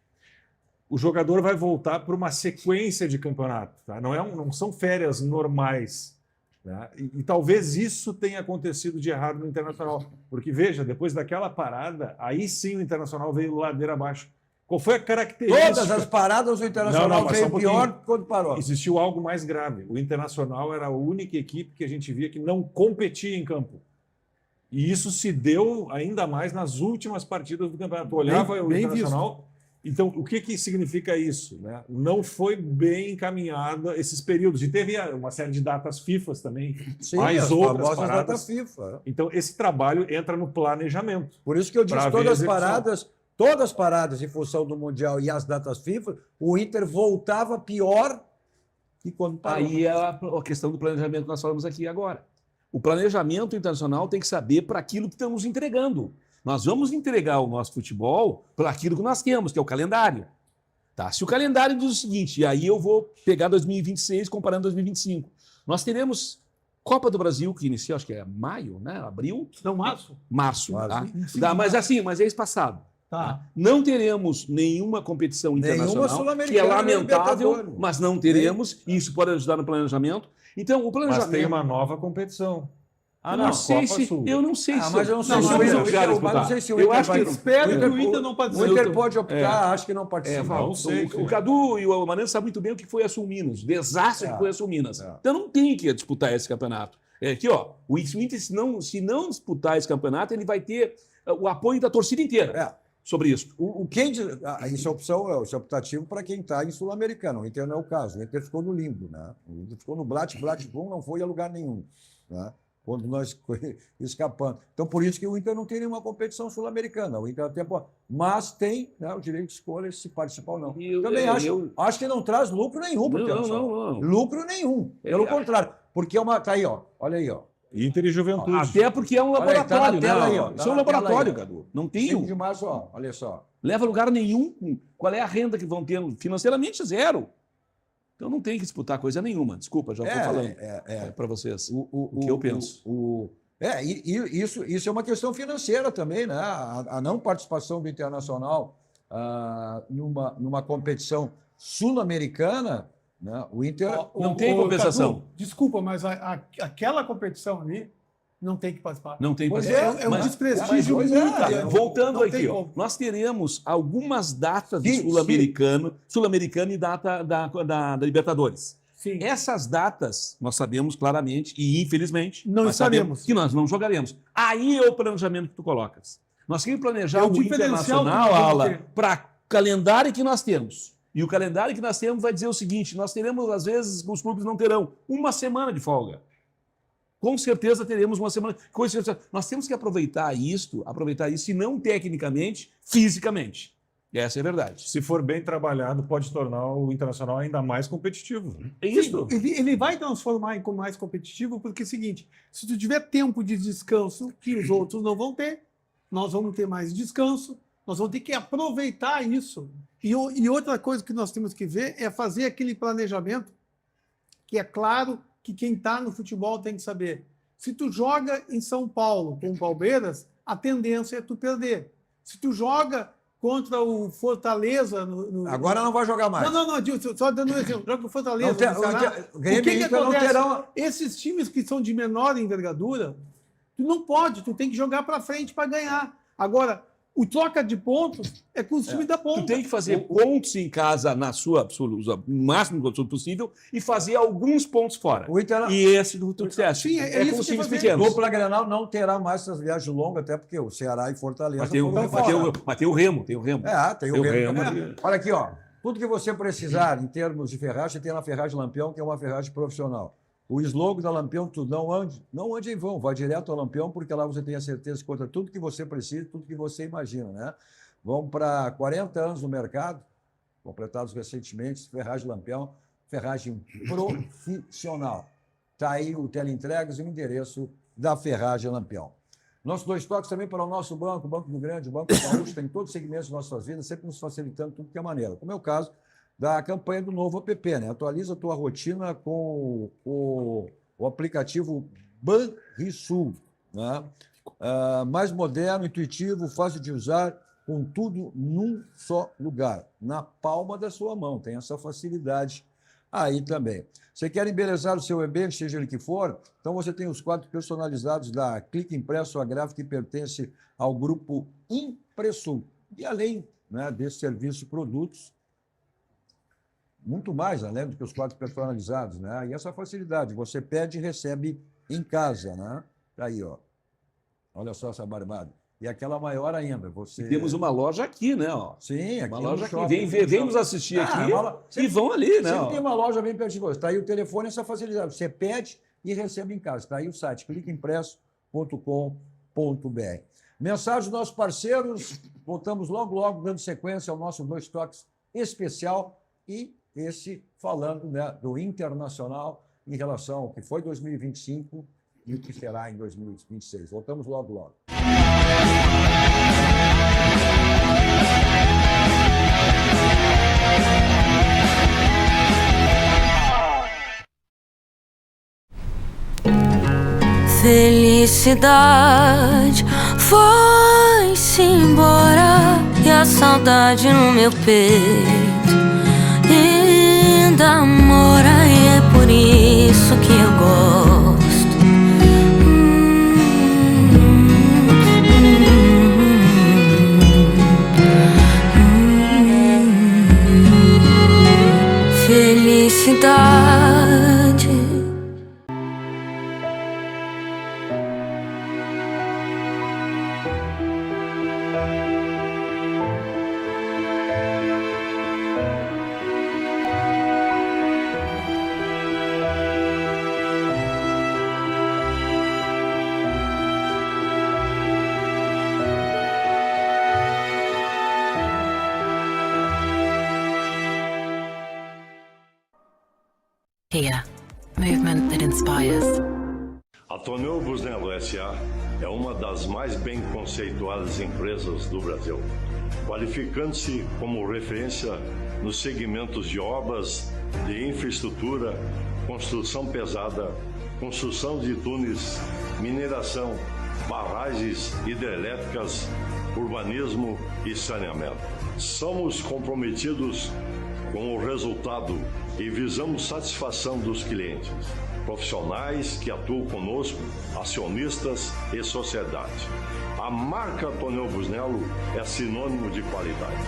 O jogador vai voltar para uma sequência de campeonato. Tá? Não são férias normais. Né? E talvez isso tenha acontecido de errado no Internacional. Porque, veja, depois daquela parada, aí sim o Internacional veio ladeira abaixo. Qual foi a característica? Todas as paradas do Internacional veio pior quando parou. Existiu algo mais grave. O Internacional era a única equipe que a gente via que não competia em campo. E isso se deu ainda mais nas últimas partidas do campeonato. Tu olhava o Internacional... Visto. Então, o que significa isso? Né? Não foi bem encaminhada esses períodos. E teve uma série de datas FIFA também, sim, mais outras paradas. Datas FIFA. Então, esse trabalho entra no planejamento. Por isso que eu disse, todas as paradas em função do Mundial e as datas FIFA, o Inter voltava pior que quando parou. Aí é a questão do planejamento que nós falamos aqui agora. O planejamento internacional tem que saber para aquilo que estamos entregando. Nós vamos entregar o nosso futebol para aquilo que nós temos, que é o calendário. Tá? Se o calendário diz o seguinte, e aí eu vou pegar 2026 comparando 2025. Nós teremos Copa do Brasil, que inicia, acho que é maio, né? Abril? Não, março. Março, tá? Mas assim, mas é espaçado. Tá. Não teremos nenhuma competição internacional, que é lamentável, mas não teremos, e isso pode ajudar no planejamento. Então, o planejamento... Mas tem uma nova competição. Eu não sei se mas eu não sei se o Inter eu acho que espero que o Inter não participe. O Inter pode optar, acho que não participa. O Cadu e o Amarante sabem muito bem o que foi a Sul Minas, o desastre que foi a Sul Minas. Então não tem que disputar esse campeonato. Aqui, ó, o Inter, se não disputar esse campeonato, ele vai ter o apoio da torcida inteira sobre isso. Isso é opção, isso é optativo para quem está em Sul-Americano. O Inter não é o caso. O Inter ficou no limbo, né? O Inter ficou no Blat-Blat-Bum, não foi a lugar nenhum, né? Quando nós escapamos. Então, por isso que o Inter não tem nenhuma competição sul-americana. O Inter tem, mas tem, né, o direito de escolha se participar ou não. Também acho que não traz lucro nenhum para o Internacional. Lucro nenhum. Pelo contrário. Porque é uma... Tá aí, ó. Olha aí, ó. Inter e Juventude. Até porque é um laboratório, né? Aí, ó. Isso é um laboratório, Cadu. Não tem... 5 de março, ó. Olha só. Leva a lugar nenhum. Qual é a renda que vão ter? Financeiramente, zero. Então não tem que disputar coisa nenhuma. Desculpa, já estou falando para vocês o que eu penso. Isso é uma questão financeira também, né? A não participação do Internacional numa competição sul-americana, né? O Inter não tem compensação. Cadu, desculpa, mas aquela competição ali não tem que participar. Não tem que participar. É um desprestígio muito. Voltando aqui, ó, nós teremos algumas datas de Sul-Americano e data da Libertadores. Sim. Essas datas nós sabemos claramente e, infelizmente, não sabemos que nós não jogaremos. Aí é o planejamento que tu colocas. Nós temos que planejar o Internacional para o calendário que nós temos. E o calendário que nós temos vai dizer o seguinte, nós teremos, às vezes, os clubes não terão uma semana de folga. Com certeza teremos uma semana. Nós temos que aproveitar isso, e não tecnicamente, fisicamente. Essa é a verdade. Se for bem trabalhado, pode tornar o Internacional ainda mais competitivo. É isso. Ele vai transformar em mais competitivo, porque é o seguinte, se tu tiver tempo de descanso que os outros não vão ter, nós vamos ter mais descanso, nós vamos ter que aproveitar isso. E outra coisa que nós temos que ver é fazer aquele planejamento que é claro que quem está no futebol tem que saber. Se tu joga em São Paulo com o Palmeiras, a tendência é tu perder. Se tu joga contra o Fortaleza... Agora não vai jogar mais. Não, só dando um exemplo. Joga com o Fortaleza. Não tem- no Ceará. o Grêmio O que e Inter não acontece? terão- Esses times que são de menor envergadura, tu não pode, tu tem que jogar para frente para ganhar. Agora, o troca de pontos é com os times da ponta. Tu tem que fazer pontos em casa na sua absoluta, o máximo possível e fazer alguns pontos fora. O Inter, E esse do tu disseste. Sim, é isso com os que times fazer. pequenos. dupla Grenal não terá mais essas viagens longas, até porque o Ceará e Fortaleza Mas tem o foram mas tem fora. o- mas tem o Remo, tem o Remo. Tem o Remo. Remo. Olha aqui, ó. Tudo que você precisar em termos de ferragem, tem na Ferragem Lampião, que é uma ferragem profissional. O slogan da Lampião, tu não ande em vão, vai direto ao Lampião, porque lá você tem a certeza que conta tudo que você precisa, tudo que você imagina, né? Vão para 40 anos no mercado, completados recentemente, Ferragem Lampião, ferragem profissional. Está aí o teleentregas e o endereço da Ferragem Lampião. Nossos dois toques também para o nosso banco, o Banco do Grande, o Banco do Gaúcho, tem todos os segmentos de nossas vidas, sempre nos facilitando tudo que é maneira. Como é o caso da campanha do novo app, né? Atualiza a tua rotina com o aplicativo Banrisul, né? Mais moderno, intuitivo, fácil de usar, com tudo num só lugar, na palma da sua mão. Tem essa facilidade aí também. Você quer embelezar o seu e-mail, seja ele que for? Então você tem os quadros personalizados da Clique Impresso, a gráfica que pertence ao grupo Impressul. E além, né, desse serviço de produtos, muito mais, além do que os quadros personalizados, né? E essa facilidade, você pede e recebe em casa, né? Tá aí, ó. Olha só essa barbada. E aquela maior ainda. Você... Temos uma loja aqui, né? Ó. Sim, aqui uma no loja aqui. shopping. Vem nos assistir aqui Sempre, e vão ali, né? Sempre ó. tem uma loja bem perto de você. Está aí o telefone, essa facilidade. Você pede e recebe em casa. Está aí o site, cliqueimpresso.com.br. Mensagem dos nossos parceiros. Voltamos logo, dando sequência ao nosso Dois Toques especial e esse falando, né, do Internacional em relação ao que foi 2025 e o que será em 2026. Voltamos logo. Felicidade foi-se embora e a saudade no meu peito ainda mora, e é por isso que eu gosto. Felicidade. Here, movement that inspires. A Tonel Busnello S.A. é uma das mais bem conceituadas empresas do Brasil, qualificando-se como referência nos segmentos de obras de infraestrutura, construção pesada, construção de túneis, mineração, barragens hidrelétricas, urbanismo e saneamento. Somos comprometidos com o resultado e visamos satisfação dos clientes, profissionais que atuam conosco, acionistas e sociedade. A marca Tonel Busnello é sinônimo de qualidade.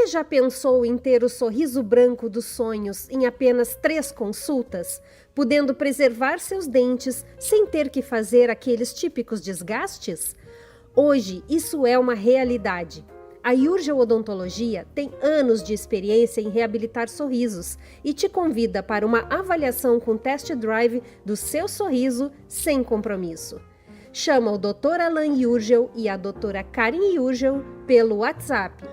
Você já pensou em ter o sorriso branco dos sonhos em apenas 3 consultas, podendo preservar seus dentes sem ter que fazer aqueles típicos desgastes? Hoje, isso é uma realidade. A Urgel Odontologia tem anos de experiência em reabilitar sorrisos e te convida para uma avaliação com test drive do seu sorriso sem compromisso. Chama o Dr. Alan Urgel e a doutora Karen Urgel pelo WhatsApp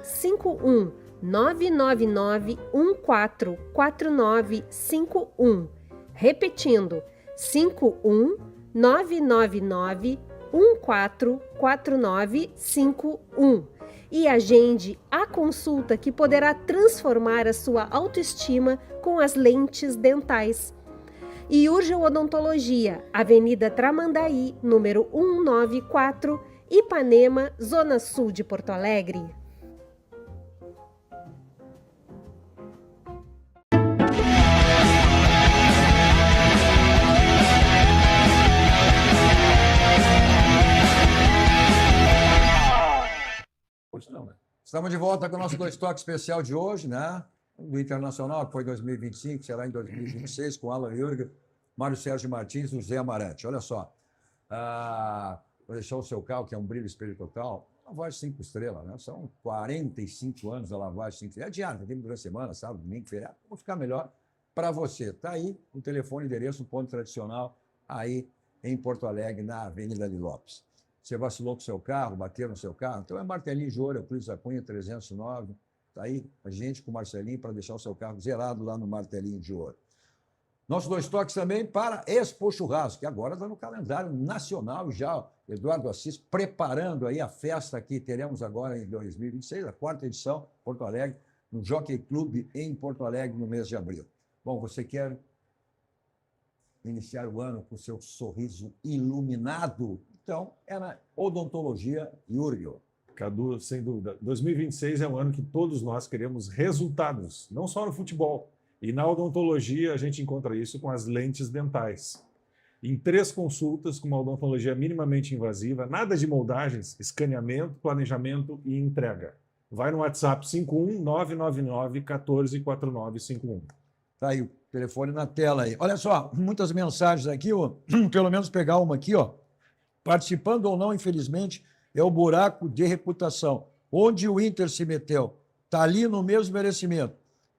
51999144951. Repetindo, 51999144951. E agende a consulta que poderá transformar a sua autoestima com as lentes dentais. E Urgel Odontologia, Avenida Tramandaí, número 194, Ipanema, Zona Sul de Porto Alegre. Estamos de volta com o nosso Dois Toques especial de hoje, né? Do Internacional, que foi 2025, será em 2026, com Alan Urgel, Mário Sérgio Martins e José Amarante. Olha só, vou deixar o seu carro, que é um brilho espelho total, lavagem 5 estrelas, né? São 45 anos da lavagem 5 estrelas. É diário, tem durante a semana, sábado, domingo, feriado. Vou ficar melhor para você. Está aí o telefone, endereço, um ponto tradicional, aí em Porto Alegre, na Avenida de Lopes. Você vacilou com o seu carro, bateu no seu carro? Então é Martelinho de Ouro, Euclides da Cunha, 309. Está aí a gente com o Marcelinho para deixar o seu carro zerado lá no Martelinho de Ouro. Nossos Dois Toques também para Expo Churrasco, que agora está no calendário nacional já. Eduardo Assis preparando aí a festa que teremos agora em 2026, a 4ª edição, Porto Alegre, no Jockey Club em Porto Alegre, no mês de abril. Bom, você quer iniciar o ano com seu sorriso iluminado? Então, é na Odontologia Urgel. Cadu, sem dúvida, 2026 é um ano que todos nós queremos resultados, não só no futebol. E na odontologia a gente encontra isso com as lentes dentais. Em 3 consultas com uma odontologia minimamente invasiva, nada de moldagens, escaneamento, planejamento e entrega. Vai no WhatsApp 51999144951. Tá aí o telefone na tela aí. Olha só, muitas mensagens aqui, ó. Pelo menos pegar uma aqui, ó. Participando ou não, infelizmente, é o buraco de reputação. Onde o Inter se meteu? Está ali no mesmo merecimento.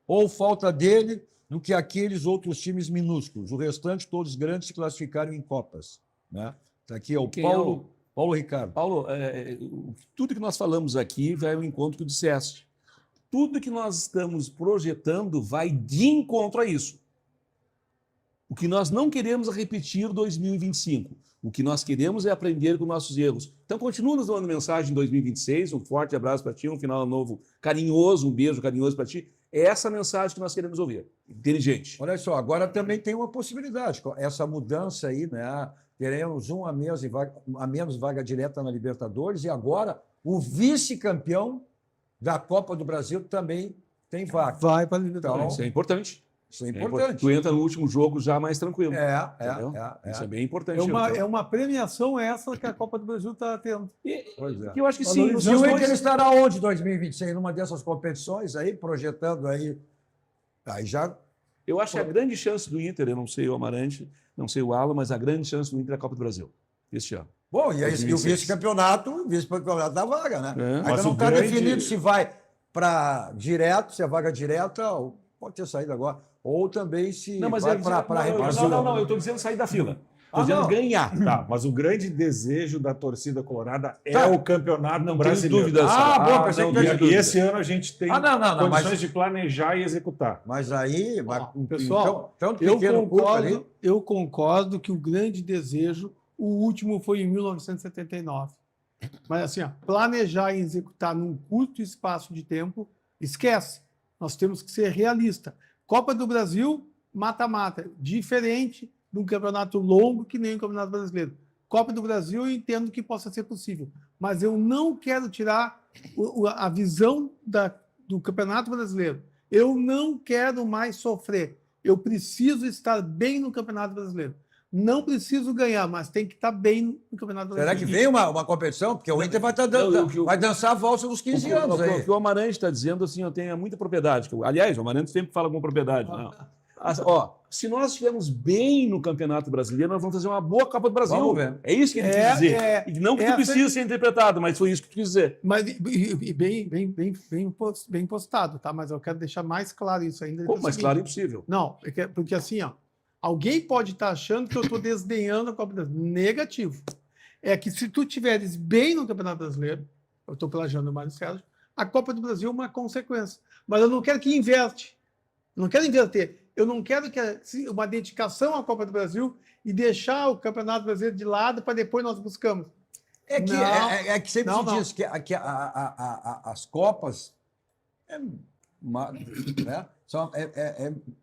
Ou falta dele do que aqueles outros times minúsculos. O restante, todos grandes, se classificaram em Copas. Né? Está aqui, é o Paulo Ricardo. Paulo, tudo que nós falamos aqui vai ao encontro que tu disseste. Tudo que nós estamos projetando vai de encontro a isso. O que nós não queremos é repetir 2025. O que nós queremos é aprender com nossos erros. Então, continua nos dando mensagem em 2026. Um forte abraço para ti, um final novo carinhoso, um beijo carinhoso para ti. É essa mensagem que nós queremos ouvir. Inteligente. Olha só, agora também tem uma possibilidade. Essa mudança aí, né? Teremos um a menos vaga direta na Libertadores e agora o vice-campeão da Copa do Brasil também tem vaga. Vai para a Libertadores. Então, isso é importante. Isso é importante. Tu entra no último jogo já mais tranquilo. Isso é bem importante. É uma premiação essa que a Copa do Brasil está tendo. Pois é. Eu acho que sim. E o Inter estará onde em 2026? Numa dessas competições aí, projetando aí. Aí já. Eu acho que a grande chance do Inter, eu não sei o Amarante, não sei o Alan, mas a grande chance do Inter é a Copa do Brasil este ano. Bom, e o vice-campeonato da vaga, né? Ainda Mas não está definido se vai para direto, se é vaga direta, ou pode ter saído agora, ou também se não, mas vai para a repartição. Não, eu estou dizendo sair da fila. Estou dizendo ganhar. Tá, mas o grande desejo da torcida colorada é o campeonato brasileiro. Dúvidas. E esse ano a gente tem condições de planejar e executar. Mas aí, pessoal, eu concordo que o grande desejo, o último foi em 1979. Mas assim, planejar e executar num curto espaço de tempo, esquece. Nós temos que ser realistas. Copa do Brasil, mata-mata. Diferente de um campeonato longo que nem o Campeonato Brasileiro. Copa do Brasil eu entendo que possa ser possível. Mas eu não quero tirar a visão do Campeonato Brasileiro. Eu não quero mais sofrer. Eu preciso estar bem no Campeonato Brasileiro. não preciso ganhar, mas tem que estar bem no Campeonato Brasileiro. Será que vem uma competição? Porque o Inter vai dançar a valsa dos 15 anos aí. O que o Amarante está dizendo, assim, eu tenho muita propriedade. Aliás, o Amarante sempre fala com propriedade. Se nós estivermos bem no Campeonato Brasileiro, nós vamos fazer uma boa Copa do Brasil. Vamos ver. É isso que ele quis dizer. E não que tu precisa ser interpretado, mas foi isso que tu quis dizer. Mas bem postado, tá? Mas eu quero deixar mais claro isso ainda. Como mais claro impossível? Não, porque assim, alguém pode estar achando que eu estou desdenhando a Copa do Brasil. Negativo. É que se tu estiveres bem no Campeonato Brasileiro, eu estou plagiando o Mário Sérgio, a Copa do Brasil é uma consequência. Mas eu não quero que inverte. Eu não quero inverter. Eu não quero que uma dedicação à Copa do Brasil e deixar o Campeonato Brasileiro de lado para depois nós buscamos. É que sempre se diz que as Copas são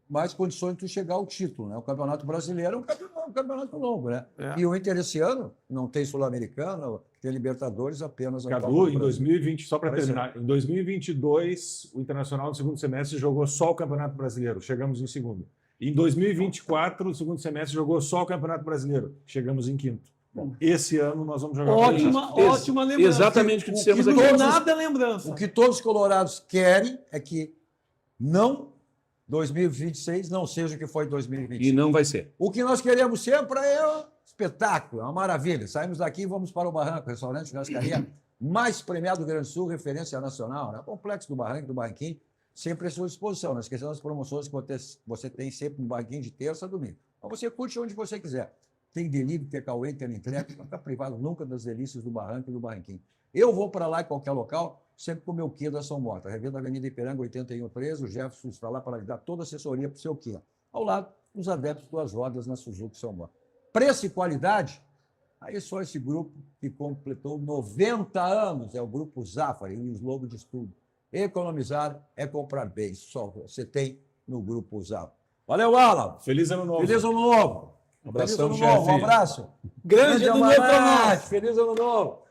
mais condições de tu chegar ao título. Né? O Campeonato Brasileiro é um campeonato longo. Né? E o Inter esse ano não tem Sul-Americano, tem Libertadores apenas. Cadu, em 2020, só para terminar, em 2022, o Internacional no segundo semestre jogou só o Campeonato Brasileiro, chegamos em segundo. Em 2024, no segundo semestre, jogou só o Campeonato Brasileiro, chegamos em quinto. Bom, esse ano nós vamos jogar ótima lembrança. Exatamente o que dissemos aqui. Nada lembrança. O que todos os colorados querem é que 2026 não seja o que foi 2025. E não vai ser. O que nós queremos sempre é um espetáculo, é uma maravilha. Saímos daqui e vamos para o Barranco, restaurante de churrascaria mais premiado do Rio Grande do Sul, referência nacional, né? Complexo do Barranco, do Barranquinho, sempre à sua disposição. Não esqueçam das promoções que você tem sempre no Barranquinho de terça a domingo. Então você curte onde você quiser. Tem delivery, tem takeaway, tem entrega, não fica privado nunca das delícias do Barranco e do Barranquinho. Eu vou para lá em qualquer local, sempre com o meu Kia da São Mota. Revenda Avenida Ipiranga 8113, o Jefferson está lá para lhe dar toda a assessoria para o seu Kia. Ao lado, os adeptos das rodas na Suzuki São Mota. Preço e qualidade, aí só esse grupo que completou 90 anos, é o Grupo Zafari, o slogan de estudo. Economizar é comprar bem, só você tem no Grupo Zafari. Valeu, Alan! Feliz ano novo! Feliz ano novo! Um abração, chefe. Um abraço. Grande ano novo para nós. Feliz ano novo.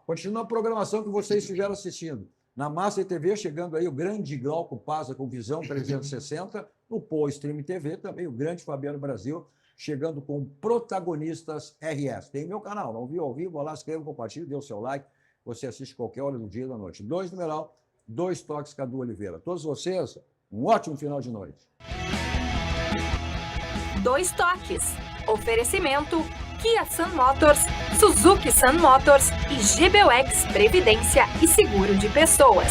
Continua a programação que vocês estiveram assistindo. Na Master TV, chegando aí o grande Glauco Paza com Visão 360. No Pô Stream TV, também o grande Fabiano Brasil, chegando com Protagonistas RS. Tem meu canal, não viu ao vivo? Vá lá, inscreva, compartilhe, dê o seu like. Você assiste qualquer hora do dia e da noite. 2 numeral, 2 toques Cadu Oliveira. Todos vocês, um ótimo final de noite. 2 toques. Oferecimento Kia Sun Motors, Suzuki Sun Motors e GBUX Previdência e Seguro de Pessoas.